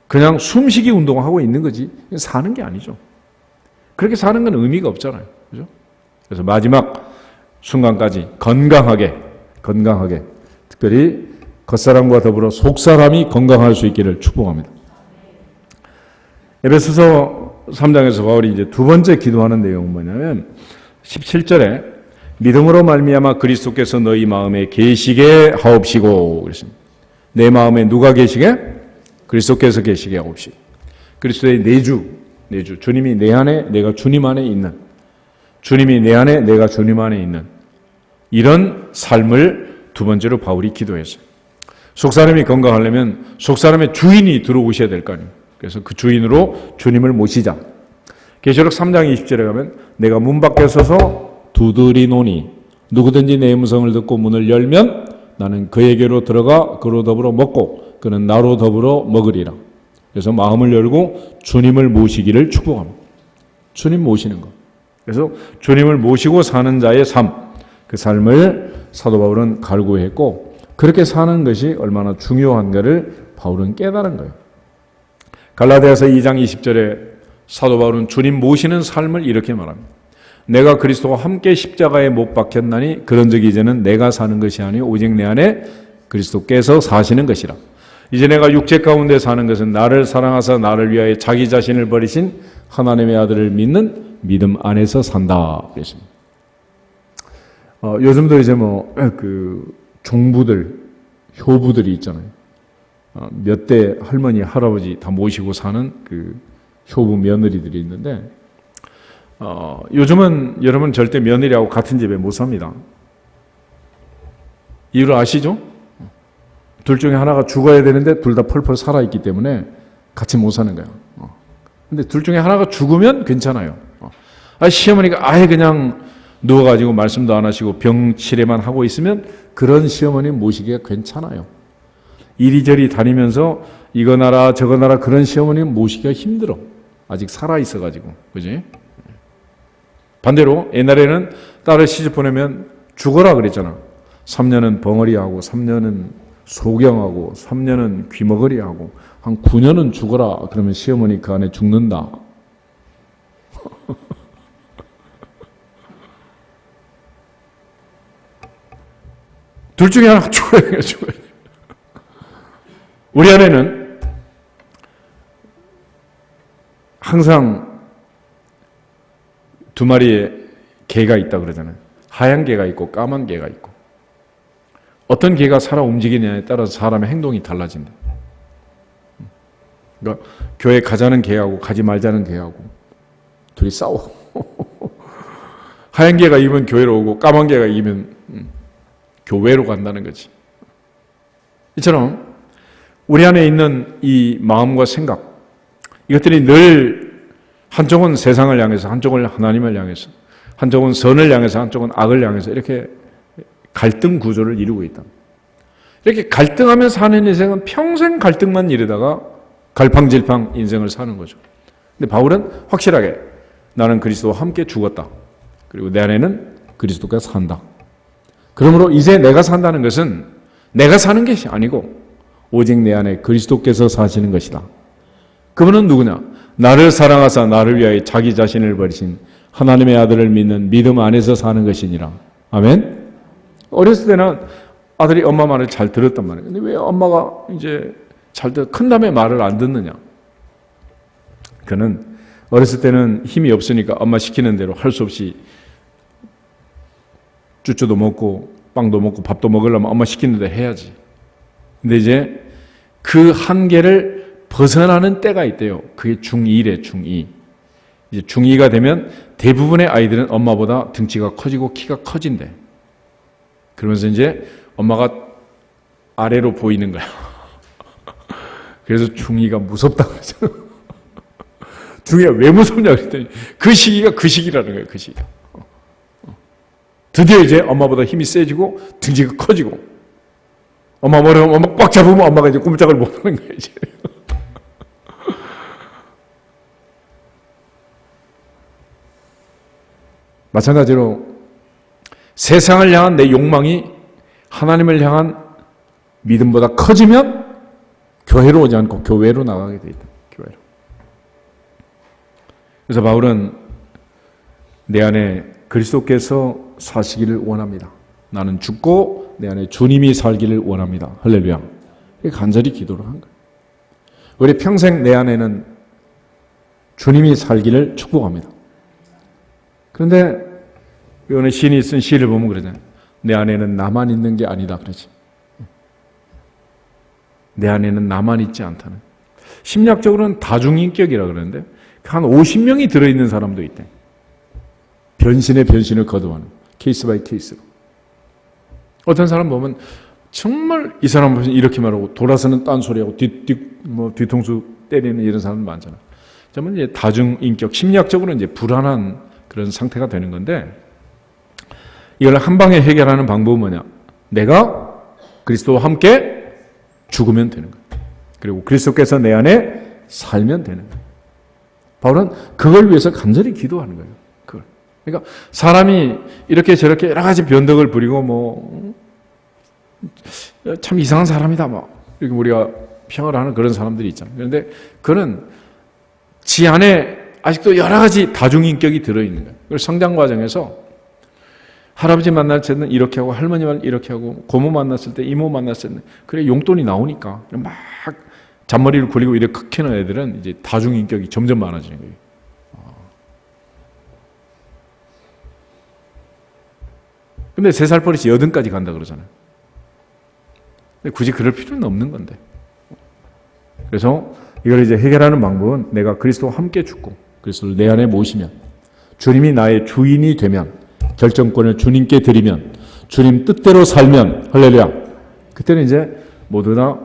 그냥 숨쉬기 운동하고 있는 거지 사는 게 아니죠. 그렇게 사는 건 의미가 없잖아요. 그죠? 그래서 마지막 순간까지 건강하게 특별히 겉사람과 더불어 속사람이 건강할 수 있기를 축복합니다. 에베소서 3장에서 바울이 이제 두 번째 기도하는 내용은 뭐냐면 17절에 믿음으로 말미암아 그리스도께서 너희 마음에 계시게 하옵시고 그랬습니다. 내 마음에 누가 계시게? 그리스도께서 계시게 하옵시고. 그리스도의 내주 주님이 내 안에 내가 주님 안에 있는 주님이 내 안에 내가 주님 안에 있는 이런 삶을 두 번째로 바울이 기도했어요. 속사람이 건강하려면 속사람의 주인이 들어오셔야 될 거 아니에요. 그래서 그 주인으로 주님을 모시자. 계시록 3장 20절에 가면 내가 문 밖에 서서 두드리노니 누구든지 내 음성을 듣고 문을 열면 나는 그에게로 들어가 그로 더불어 먹고 그는 나로 더불어 먹으리라. 그래서 마음을 열고 주님을 모시기를 축복합니다. 주님 모시는 것. 그래서 주님을 모시고 사는 자의 삶, 그 삶을 사도 바울은 갈구했고 그렇게 사는 것이 얼마나 중요한가를 바울은 깨달은 거예요. 갈라디아서 2장 20절에 사도 바울은 주님 모시는 삶을 이렇게 말합니다. 내가 그리스도와 함께 십자가에 못 박혔나니 그런즉 이제는 내가 사는 것이 아니요 오직 내 안에 그리스도께서 사시는 것이라. 이제 내가 육체 가운데 사는 것은 나를 사랑하사 나를 위하여 자기 자신을 버리신 하나님의 아들을 믿는 믿음 안에서 산다 그랬습니다. 요즘도 이제 종부들, 효부들이 있잖아요. 몇 대 할머니, 할아버지 다 모시고 사는 그 효부 며느리들이 있는데, 요즘은 여러분 절대 며느리하고 같은 집에 못 삽니다. 이유를 아시죠? 둘 중에 하나가 죽어야 되는데 둘 다 펄펄 살아있기 때문에 같이 못 사는 거예요. 근데 둘 중에 하나가 죽으면 괜찮아요. 시어머니가 아예 그냥 누워가지고 말씀도 안 하시고 병치레만 하고 있으면 그런 시어머니 모시기가 괜찮아요. 이리저리 다니면서 이거 나라 저거 나라 그런 시어머니 모시기가 힘들어. 아직 살아있어가지고. 그지? 반대로 옛날에는 딸을 시집 보내면 죽어라 그랬잖아. 3년은 벙어리하고 3년은 소경하고 3년은 귀머거리하고 한 9년은 죽어라. 그러면 시어머니 그 안에 죽는다. 둘 중에 하나 죽어야 돼. 우리 안에는 항상 두 마리의 개가 있다 그러잖아요. 하얀 개가 있고 까만 개가 있고. 어떤 개가 살아 움직이느냐에 따라서 사람의 행동이 달라진다. 그러니까 교회 가자는 개하고 가지 말자는 개하고 둘이 싸워. 하얀 개가 이면 교회로 오고 까만 개가 이면 교회로 간다는 거지. 이처럼 우리 안에 있는 이 마음과 생각, 이것들이 늘 한쪽은 세상을 향해서, 한쪽은 하나님을 향해서, 한쪽은 선을 향해서, 한쪽은 악을 향해서 이렇게 갈등 구조를 이루고 있다. 이렇게 갈등하며 사는 인생은 평생 갈등만 이루다가 갈팡질팡 인생을 사는 거죠. 근데 바울은 확실하게 나는 그리스도와 함께 죽었다. 그리고 내 안에는 그리스도가 산다. 그러므로 이제 내가 산다는 것은 내가 사는 것이 아니고 오직 내 안에 그리스도께서 사시는 것이다. 그분은 누구냐? 나를 사랑하사 나를 위하여 자기 자신을 버리신 하나님의 아들을 믿는 믿음 안에서 사는 것이니라. 아멘? 어렸을 때는 아들이 엄마 말을 잘 들었단 말이에요. 근데 왜 엄마가 이제 큰 다음에 말을 안 듣느냐? 그는 어렸을 때는 힘이 없으니까 엄마 시키는 대로 할 수 없이 쭈쭈도 먹고 빵도 먹고 밥도 먹으려면 엄마 시키는 대로 해야지. 근데 이제 그 한계를 벗어나는 때가 있대요. 그게 중2래, 중2. 이제 중2가 되면 대부분의 아이들은 엄마보다 등치가 커지고 키가 커진대. 그러면서 이제 엄마가 아래로 보이는 거야. 그래서 중2가 무섭다 그러잖아. 중2가 왜 무섭냐 그랬더니 그 시기가 그 시기라는 거예요. 그 시기가. 드디어 이제 엄마보다 힘이 세지고 등치가 커지고 엄마 머리 엄마 꽉 잡으면 엄마가 이제 꼼짝을 못하는 거예요. 이제. 마찬가지로 세상을 향한 내 욕망이 하나님을 향한 믿음보다 커지면 교회로 오지 않고 교회로 나가게 돼 있다. 교회로. 그래서 바울은 내 안에 그리스도께서 사시기를 원합니다. 나는 죽고 내 안에 주님이 살기를 원합니다. 할렐루야. 간절히 기도를 한 거예요. 우리 평생 내 안에는 주님이 살기를 축복합니다. 그런데 오늘 시인이 쓴 시를 보면 그러잖아요. 내 안에는 나만 있는 게 아니다 그러지. 내 안에는 나만 있지 않다는. 심리학적으로는 다중인격이라 그러는데 한 50명이 들어있는 사람도 있대. 변신의 변신을 거듭하는 케이스 바이 케이스로. 어떤 사람 보면 정말 이 사람 보면 이렇게 말하고 돌아서는 딴소리하고 뒤통수 때리는 이런 사람 많잖아. 정말 이제 다중인격, 심리학적으로 이제 불안한 그런 상태가 되는 건데 이걸 한 방에 해결하는 방법은 뭐냐? 내가 그리스도와 함께 죽으면 되는 거예요. 그리고 그리스도께서 내 안에 살면 되는 거예요. 바울은 그걸 위해서 간절히 기도하는 거예요. 그걸. 그러니까 사람이 이렇게 저렇게 여러 가지 변덕을 부리고 뭐 참 이상한 사람이다 뭐 이렇게 우리가 평을 하는 그런 사람들이 있잖아요. 그런데 그는 지 안에 아직도 여러 가지 다중인격이 들어있는 거예요. 그걸 성장 과정에서 할아버지 만날 때는 이렇게 하고 할머니 말 이렇게 하고 고모 만났을 때 이모 만났을 때 그래 용돈이 나오니까 막 잔머리를 굴리고 이렇게 극히는 애들은 이제 다중인격이 점점 많아지는 거예요. 근데 3살 버릇이 80까지 간다 그러잖아요. 근데 굳이 그럴 필요는 없는 건데. 그래서 이걸 이제 해결하는 방법은 내가 그리스도와 함께 죽고 그리스도를 내 안에 모시면 주님이 나의 주인이 되면 결정권을 주님께 드리면 주님 뜻대로 살면 할렐루야. 그때는 이제 모두 다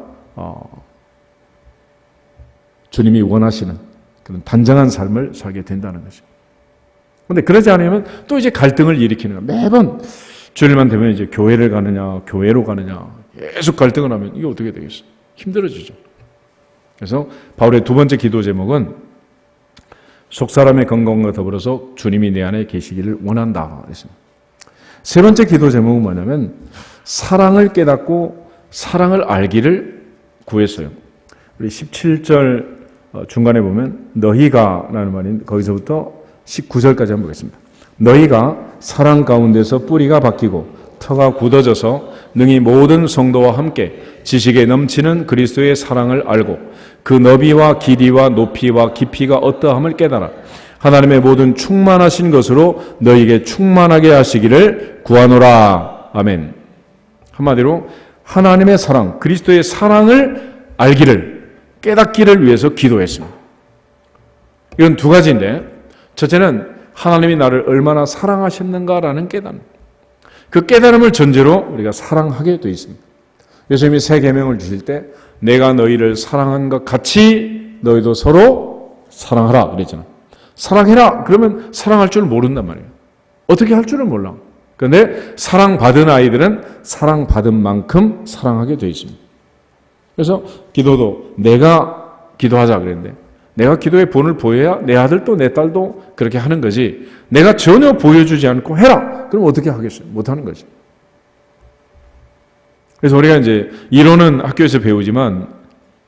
주님이 원하시는 그런 단정한 삶을 살게 된다는 거죠. 그런데 그러지 않으면 또 이제 갈등을 일으키는 거예요. 매번 주일만 되면 이제 교회를 가느냐 교회로 가느냐 계속 갈등을 하면 이게 어떻게 되겠어요? 힘들어지죠. 그래서 바울의 두 번째 기도 제목은 속사람의 건강과 더불어서 주님이 내 안에 계시기를 원한다. 세 번째 기도 제목은 뭐냐면 사랑을 깨닫고 사랑을 알기를 구했어요. 우리 17절 중간에 보면 너희가 라는 말인데 거기서부터 19절까지 한번 보겠습니다. 너희가 사랑 가운데서 뿌리가 바뀌고 터가 굳어져서 능히 모든 성도와 함께 지식에 넘치는 그리스도의 사랑을 알고 그 너비와 길이와 높이와 깊이가 어떠함을 깨달아 하나님의 모든 충만하신 것으로 너희에게 충만하게 하시기를 구하노라. 아멘. 한마디로 하나님의 사랑, 그리스도의 사랑을 알기를, 깨닫기를 위해서 기도했습니다. 이건 두 가지인데 첫째는 하나님이 나를 얼마나 사랑하셨는가라는 깨달음. 그 깨달음을 전제로 우리가 사랑하게 되어 있습니다. 예수님이 새 계명을 주실 때 내가 너희를 사랑한 것 같이 너희도 서로 사랑하라 그랬잖아. 사랑해라 그러면 사랑할 줄 모른단 말이에요. 어떻게 할 줄은 몰라. 그런데 사랑받은 아이들은 사랑받은 만큼 사랑하게 되어 있습니다. 그래서 기도도 내가 기도하자 그랬는데 내가 기도의 본을 보여야 내 아들도 내 딸도 그렇게 하는 거지 내가 전혀 보여주지 않고 해라 그럼 어떻게 하겠어요? 못하는 거지. 그래서 우리가 이제 이론은 학교에서 배우지만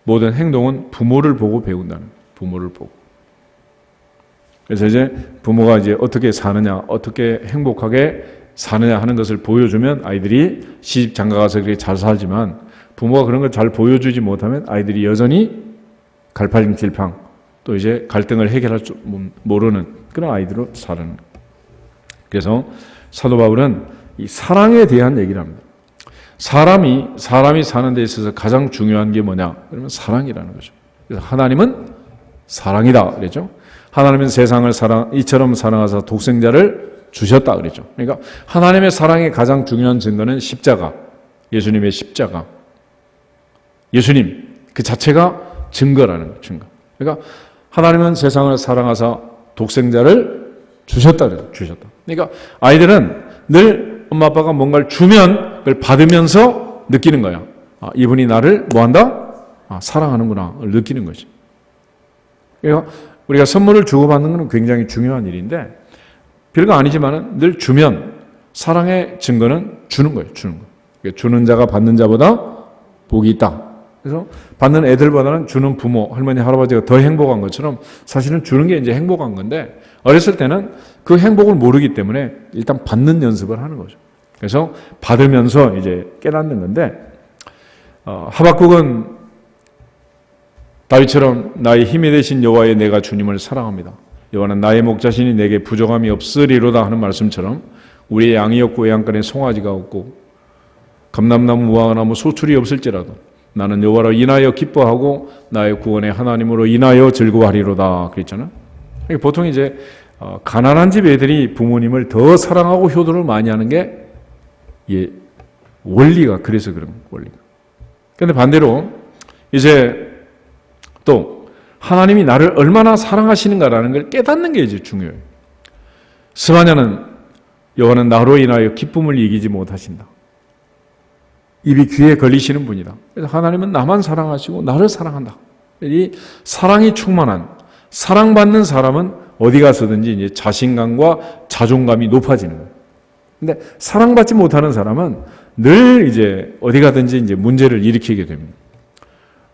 모든 행동은 부모를 보고 배운다는 거예요. 부모를 보고. 그래서 이제 부모가 이제 어떻게 사느냐, 어떻게 행복하게 사느냐 하는 것을 보여주면 아이들이 시집 장가 가서 그렇게 잘 살지만 부모가 그런 걸 잘 보여주지 못하면 아이들이 여전히 갈팡질팡 또 이제 갈등을 해결할 줄 모르는 그런 아이들로 사는 거예요. 그래서 사도 바울은 이 사랑에 대한 얘기를 합니다. 사람이 사는 데 있어서 가장 중요한 게 뭐냐? 그러면 사랑이라는 거죠. 그래서 하나님은 사랑이다 그랬죠. 하나님은 세상을 이처럼 사랑하사 독생자를 주셨다 그랬죠. 그러니까 하나님의 사랑의 가장 중요한 증거는 십자가, 예수님의 십자가. 예수님 그 자체가 증거라는 거예요. 증거. 그러니까 하나님은 세상을 사랑하사 독생자를 주셨다 그래요. 주셨다. 그러니까 아이들은 늘 엄마 아빠가 뭔가를 주면 그걸 받으면서 느끼는 거야. 아, 이분이 나를 뭐한다? 사랑하는구나 느끼는 거지. 그러니까 우리가 선물을 주고받는 것은 굉장히 중요한 일인데 별거 아니지만 늘 주면 사랑의 증거는 주는 거예요. 주는 거. 그러니까 주는 자가 받는 자보다 복이 있다. 그래서 받는 애들보다는 주는 부모, 할머니, 할아버지가 더 행복한 것처럼 사실은 주는 게 이제 행복한 건데 어렸을 때는 그 행복을 모르기 때문에 일단 받는 연습을 하는 거죠. 그래서 받으면서 이제 깨닫는 건데 하박국은 다윗처럼 나의 힘이 되신 여호와의 내가 주님을 사랑합니다. 여호와는 나의 목자시니 내게 부족함이 없으리로다 하는 말씀처럼 우리의 양이 없고 외양간에 송아지가 없고 감람나무 무화과나무 소출이 없을지라도 나는 여호와로 인하여 기뻐하고 나의 구원의 하나님으로 인하여 즐거워하리로다 그랬잖아요. 보통 이제 가난한 집 애들이 부모님을 더 사랑하고 효도를 많이 하는 게 원리가 그래서 그런 거예요. 원리가. 그런데 반대로 이제 또 하나님이 나를 얼마나 사랑하시는가라는 걸 깨닫는 게 이제 중요해요. 스바냐는 여호와는 나로 인하여 기쁨을 이기지 못하신다. 입이 귀에 걸리시는 분이다. 그래서 하나님은 나만 사랑하시고 나를 사랑한다. 이 사랑이 충만한 사랑받는 사람은 어디 가서든지 이제 자신감과 자존감이 높아지는 거예요. 근데 사랑받지 못하는 사람은 늘 이제 어디 가든지 이제 문제를 일으키게 됩니다.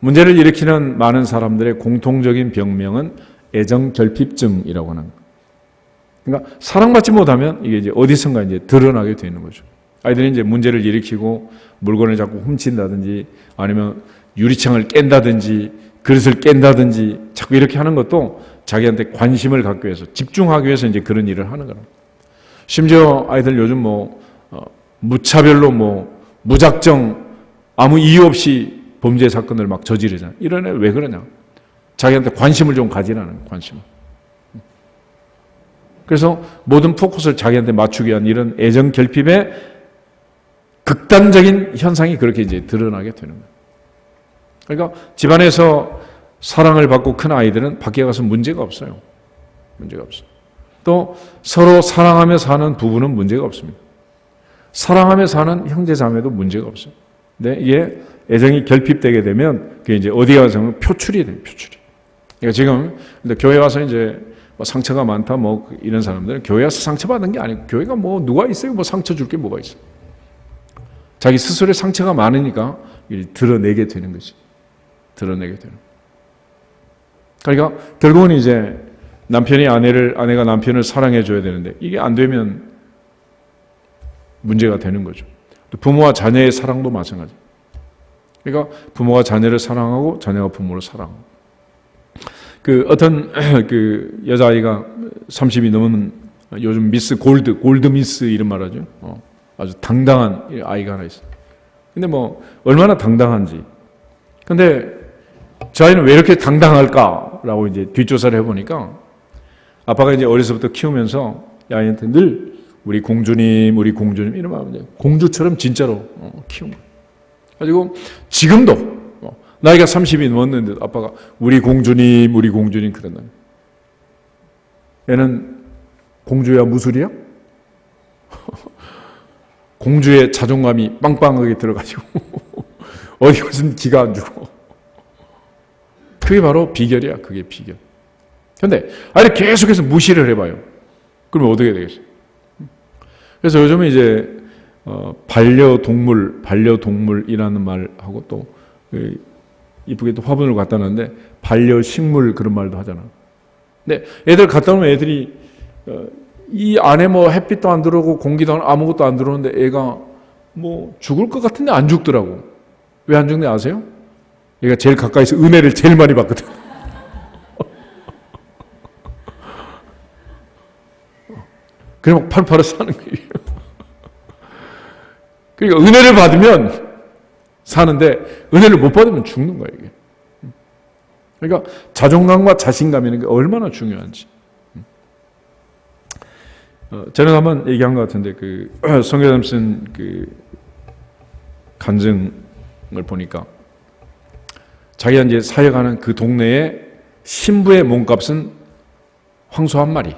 문제를 일으키는 많은 사람들의 공통적인 병명은 애정결핍증이라고 하는 거예요. 그러니까 사랑받지 못하면 이게 이제 어디선가 이제 드러나게 되는 거죠. 아이들이 이제 문제를 일으키고 물건을 자꾸 훔친다든지 아니면 유리창을 깬다든지 그릇을 깬다든지 자꾸 이렇게 하는 것도 자기한테 관심을 갖기 위해서 집중하기 위해서 이제 그런 일을 하는 거예요. 심지어 아이들 요즘 무차별로 무작정 아무 이유 없이 범죄 사건을 막 저지르잖아요. 이런 애 왜 그러냐? 자기한테 관심을 좀 가지라는 거예요. 관심을. 그래서 모든 포커스를 자기한테 맞추기 위한 이런 애정 결핍의 극단적인 현상이 그렇게 이제 드러나게 되는 거예요. 그러니까 집안에서 사랑을 받고 큰 아이들은 밖에 가서 문제가 없어요. 문제가 없어요. 또 서로 사랑하며 사는 부부는 문제가 없습니다. 사랑하며 사는 형제 자매도 문제가 없어요. 근데 이게 애정이 결핍되게 되면 그게 이제 어디 가서 표출이 돼요, 표출이. 그러니까 지금 근데 교회 와서 이제 뭐 상처가 많다 뭐 이런 사람들은 교회 와서 상처받은 게 아니고 교회가 뭐 누가 있어요? 뭐 상처 줄 게 뭐가 있어? 자기 스스로의 상처가 많으니까 드러내게 되는 거지. 드러내게 되는. 그러니까 결국은 이제 아내가 남편을 사랑해 줘야 되는데 이게 안 되면 문제가 되는 거죠. 또 부모와 자녀의 사랑도 마찬가지. 그러니까 부모가 자녀를 사랑하고 자녀가 부모를 사랑하고. 그 어떤 그 여자아이가 30이 넘은 요즘 미스 골드 미스 이런 말 하죠. 아주 당당한 아이가 하나 있어요. 근데 뭐 얼마나 당당한지. 근데 저 아이는 왜 이렇게 당당할까라고 이제 뒷조사를 해보니까 아빠가 이제 어려서부터 키우면서 아이한테 늘 우리 공주님 이런 말 공주처럼 진짜로 키운 거예요. 가지고 지금도 나이가 30이 넘었는데도 아빠가 우리 공주님 그런다. 얘는 공주야 무술이야? 공주의 자존감이 빵빵하게 들어가지고 어디 무슨 기가 안 주고. 그게 바로 비결이야. 그게 비결. 근데 아니 계속해서 무시를 해봐요. 그러면 어떻게 되겠어요? 그래서 요즘은 이제 반려동물이라는 말하고 또 이쁘게 또 화분을 갖다 놨는데 반려식물 그런 말도 하잖아. 근데 애들 갖다 놓으면 애들이 이 안에 뭐 햇빛도 안 들어오고 공기도 아무것도 안 들어오는데 애가 뭐 죽을 것 같은데 안 죽더라고. 왜 안 죽는지 아세요? 얘가 제일 가까이서 은혜를 제일 많이 받거든. 그래 막 팔팔을 사는 거예요. 그러니까 은혜를 받으면 사는데 은혜를 못 받으면 죽는 거예요. 이게. 그러니까 자존감과 자신감이라는 게 얼마나 중요한지. 저는 한번 얘기한 것 같은데 그 성교사님 쓴 그 간증을 보니까 자기가 이제 사역하는 그 동네에 신부의 몸값은 황소 한 마리.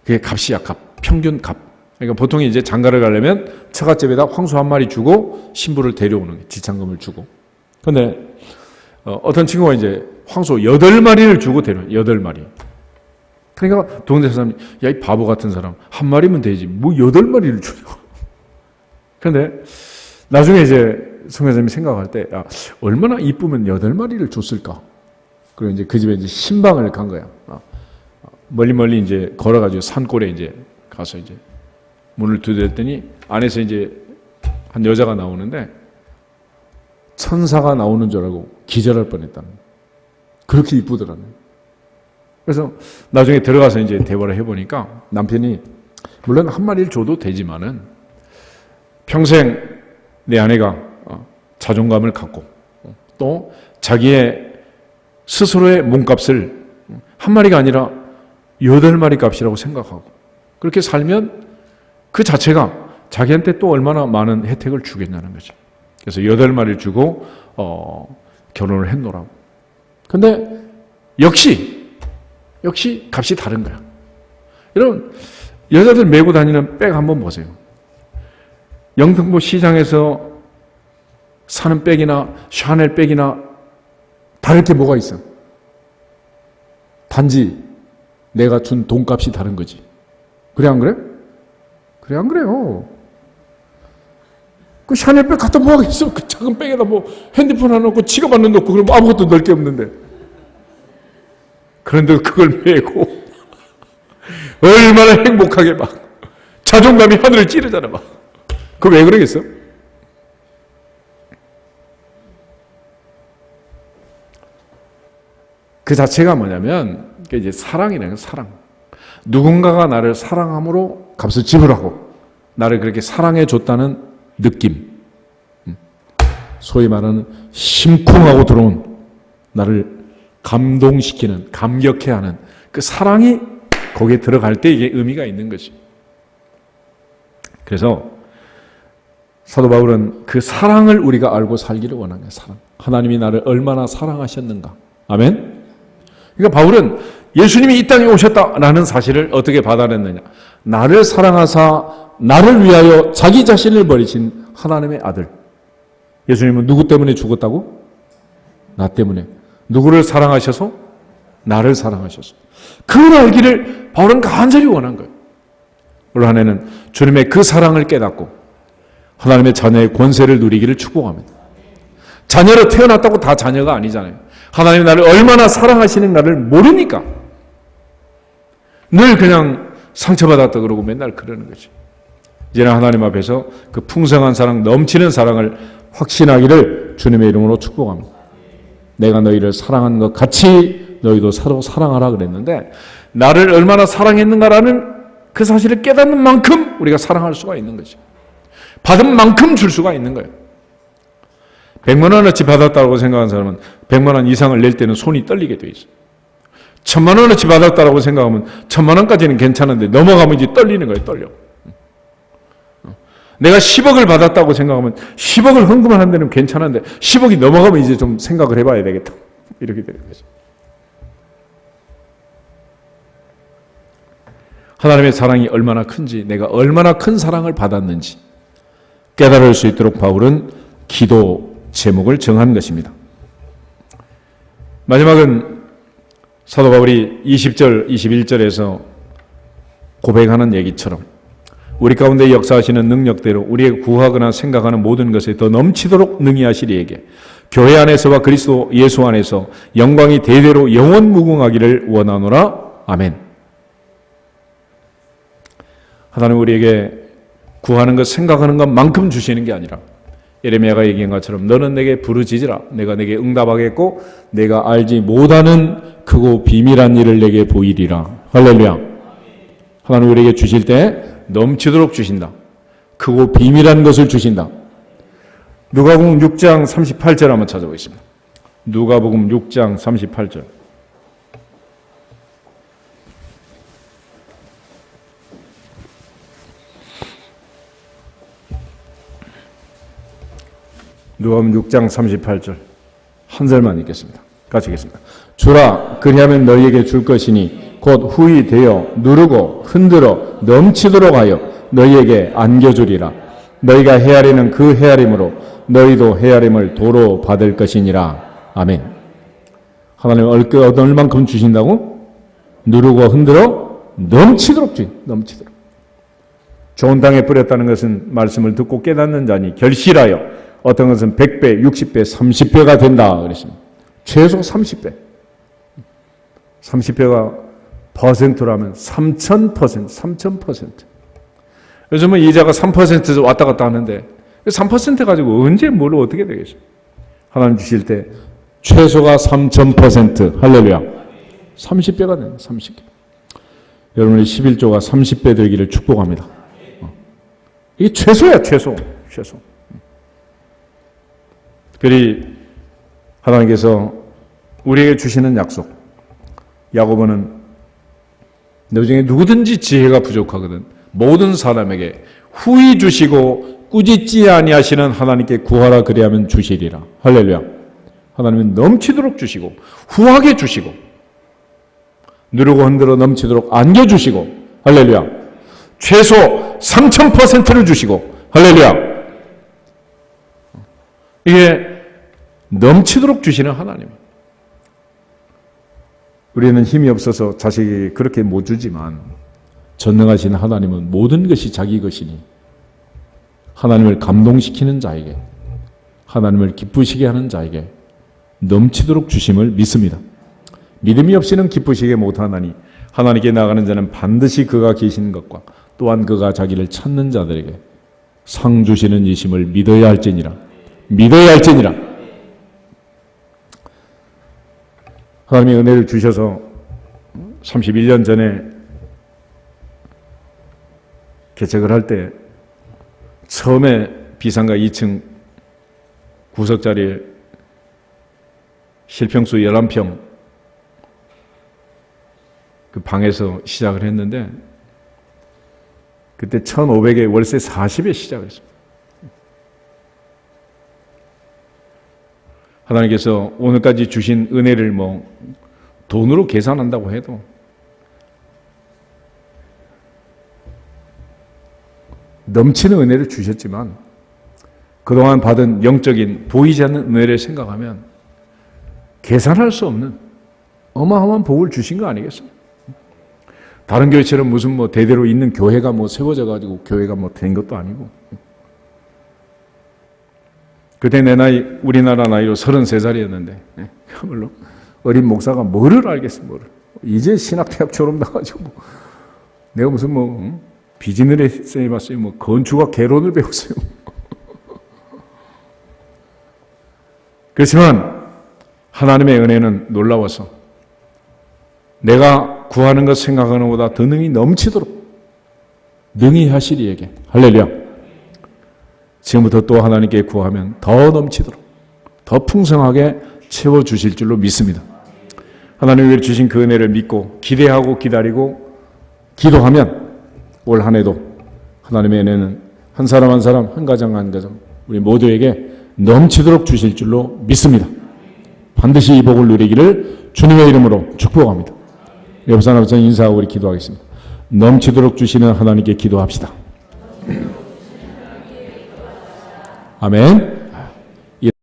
그게 값이야, 평균 값. 그러니까 보통 이제 장가를 가려면 처갓집에다 황소 한 마리 주고 신부를 데려오는 게 지참금을 주고. 근데 어떤 친구가 이제 황소 8마리를 주고 데려와요. 8마리. 그러니까 동네 사람이 야, 이 바보 같은 사람 한 마리면 되지 뭐 8마리를 주냐고. 그런데 나중에 이제 성교사님이 생각할 때 야, 얼마나 이쁘면 8마리를 줬을까. 그리고 이제 그 집에 이제 신방을 간 거야. 멀리 이제 걸어가지고 산골에 이제 가서 이제 문을 두드렸더니 안에서 이제 한 여자가 나오는데 천사가 나오는 줄 알고 기절할 뻔했다는 거예요. 그렇게 이쁘더라고요. 그래서 나중에 들어가서 이제 대화를 해보니까 남편이 물론 한 마리를 줘도 되지만은 평생 내 아내가 자존감을 갖고 또 자기의 스스로의 몸값을 한 마리가 아니라 8마리 값이라고 생각하고 그렇게 살면 그 자체가 자기한테 또 얼마나 많은 혜택을 주겠냐는 거죠. 그래서 8마리를 주고 결혼을 했노라고. 근데 역시 값이 다른 거야. 여러분 여자들 메고 다니는 백 한번 보세요. 영등포 시장에서 사는 백이나 샤넬 백이나 다를 게 뭐가 있어? 단지 내가 준 돈값이 다른 거지. 그래 안 그래? 그래 안 그래요? 그 샤넬백 갖다 뭐 하겠어? 그 작은 백에다 뭐 핸드폰 하나 넣고 지갑 하나 넣고 그럼 아무것도 넣을 게 없는데. 그런데 그걸 메고 얼마나 행복하게 막 자존감이 하늘을 찌르잖아 막. 그거 왜 그러겠어? 그 자체가 뭐냐면 이제 사랑이라는 거예요. 사랑. 누군가가 나를 사랑함으로 값을 지불하고 나를 그렇게 사랑해 줬다는 느낌. 소위 말하는 심쿵하고 들어온 나를 감동시키는 감격해하는 그 사랑이 거기에 들어갈 때 이게 의미가 있는 거지. 그래서 사도 바울은 그 사랑을 우리가 알고 살기를 원하는 거예요. 사랑. 하나님이 나를 얼마나 사랑하셨는가. 아멘. 그러니까 바울은 예수님이 이 땅에 오셨다라는 사실을 어떻게 받아냈느냐. 나를 사랑하사 나를 위하여 자기 자신을 버리신 하나님의 아들. 예수님은 누구 때문에 죽었다고? 나 때문에. 누구를 사랑하셔서? 나를 사랑하셔서. 그걸 알기를 바울은 간절히 원한 거예요. 올 한 해는 주님의 그 사랑을 깨닫고 하나님의 자녀의 권세를 누리기를 축복합니다. 자녀로 태어났다고 다 자녀가 아니잖아요. 하나님이 나를 얼마나 사랑하시는 나를 모르니까 늘 그냥 상처받았다 그러고 맨날 그러는 거지. 이제는 하나님 앞에서 그 풍성한 사랑, 넘치는 사랑을 확신하기를 주님의 이름으로 축복합니다. 내가 너희를 사랑한 것 같이 너희도 서로 사랑하라 그랬는데 나를 얼마나 사랑했는가라는 그 사실을 깨닫는 만큼 우리가 사랑할 수가 있는 거죠. 받은 만큼 줄 수가 있는 거예요. 100만 원어치 받았다고 생각하는 사람은 100만 원 이상을 낼 때는 손이 떨리게 돼 있어요. 1000만 원어치 받았다고 생각하면 1000만 원까지는 괜찮은데 넘어가면 이제 떨리는 거예요. 떨려. 내가 10억을 받았다고 생각하면 10억을 헌금을 한 데는 괜찮은데 10억이 넘어가면 이제 좀 생각을 해봐야 되겠다. 이렇게 되는 거죠. 하나님의 사랑이 얼마나 큰지, 내가 얼마나 큰 사랑을 받았는지 깨달을 수 있도록 바울은 기도 제목을 정한 것입니다. 마지막은 사도 바울이 20절, 21절에서 고백하는 얘기처럼 우리 가운데 역사하시는 능력대로 우리의 구하거나 생각하는 모든 것에 더 넘치도록 능히 하시리 에게 교회 안에서와 그리스도 예수 안에서 영광이 대대로 영원 무궁하기를 원하노라. 아멘. 하나님 우리에게 구하는 것, 생각하는 것만큼 주시는 게 아니라 예레미야가 얘기한 것처럼 너는 내게 부르짖으라. 내가 내게 응답하겠고 내가 알지 못하는 크고 비밀한 일을 내게 보이리라. 할렐루야. 하나님 우리에게 주실 때 넘치도록 주신다. 크고 비밀한 것을 주신다. 누가복음 6장 38절 한번 찾아보겠습니다. 누가복음 6장 38절. 누가복음 6장 38절 한 절만 읽겠습니다. 같이 읽겠습니다. 주라 그리하면 너희에게 줄 것이니 곧 후히 되어 누르고 흔들어 넘치도록 하여 너희에게 안겨주리라. 너희가 헤아리는 그 헤아림으로 너희도 헤아림을 도로 받을 것이니라. 아멘. 하나님 얻을 만큼 주신다고? 누르고 흔들어 넘치도록 넘치도록. 좋은 땅에 뿌렸다는 것은 말씀을 듣고 깨닫는 자니 결실하여 어떤 것은 100배, 60배, 30배가 된다 그랬습니다. 최소 30배. 30배가 퍼센트라면 3000%, 3000%. 요즘은 이자가 3% 왔다 갔다 하는데 3% 가지고 언제 뭘 어떻게 되겠어요? 하나님 주실 때 최소가 3000%. 할렐루야. 30배가 됩니다. 30배. 여러분의 11조가 30배 되기를 축복합니다. 이게 최소야, 최소. 특별히 하나님께서 우리에게 주시는 약속. 야고보는 너 중에 누구든지 지혜가 부족하거든 모든 사람에게 후히 주시고 꾸짖지 아니하시는 하나님께 구하라 그리하면 주시리라. 할렐루야. 하나님은 넘치도록 주시고 후하게 주시고 누르고 흔들어 넘치도록 안겨주시고 할렐루야. 최소 3000%를 주시고 할렐루야. 이게 넘치도록 주시는 하나님. 우리는 힘이 없어서 자식이 그렇게 못 주지만 전능하신 하나님은 모든 것이 자기 것이니 하나님을 감동시키는 자에게 하나님을 기쁘시게 하는 자에게 넘치도록 주심을 믿습니다. 믿음이 없이는 기쁘시게 못하나니 하나님께 나가는 자는 반드시 그가 계시는 것과 또한 그가 자기를 찾는 자들에게 상 주시는 이심을 믿어야 할지니라. 믿어야 할지니라. 하나님의 은혜를 주셔서 31년 전에 개척을 할 때 처음에 비상가 2층 구석자리에 실평수 11평 그 방에서 시작을 했는데 그때 1,500에 월세 40에 시작했습니다. 하나님께서 오늘까지 주신 은혜를 돈으로 계산한다고 해도 넘치는 은혜를 주셨지만 그동안 받은 영적인 보이지 않는 은혜를 생각하면 계산할 수 없는 어마어마한 복을 주신 거 아니겠습니까? 다른 교회처럼 무슨 뭐 대대로 있는 교회가 뭐 세워져 가지고 교회가 뭐 된 것도 아니고. 그때 내 나이, 우리나라 나이로 33살이었는데, 물론 어린 목사가 뭐를 알겠어, 뭐를. 이제 신학대학 졸업 나가지고, 뭐, 내가 무슨 뭐, 비즈니스 해봤어요. 뭐, 건축학 개론을 배웠어요. 그렇지만, 하나님의 은혜는 놀라워서, 내가 구하는 것 생각하는 것보다 더 능히 넘치도록, 능히 하시리에게, 할렐루야. 지금부터 또 하나님께 구하면 더 넘치도록, 더 풍성하게 채워주실 줄로 믿습니다. 하나님이 주신 그 은혜를 믿고 기대하고 기다리고 기도하면 올 한 해도 하나님의 은혜는 한 사람 한 사람, 한 가정 한 가정, 우리 모두에게 넘치도록 주실 줄로 믿습니다. 반드시 이 복을 누리기를 주님의 이름으로 축복합니다. 옆 사람 인사하고 우리 기도하겠습니다. 넘치도록 주시는 하나님께 기도합시다. 아멘.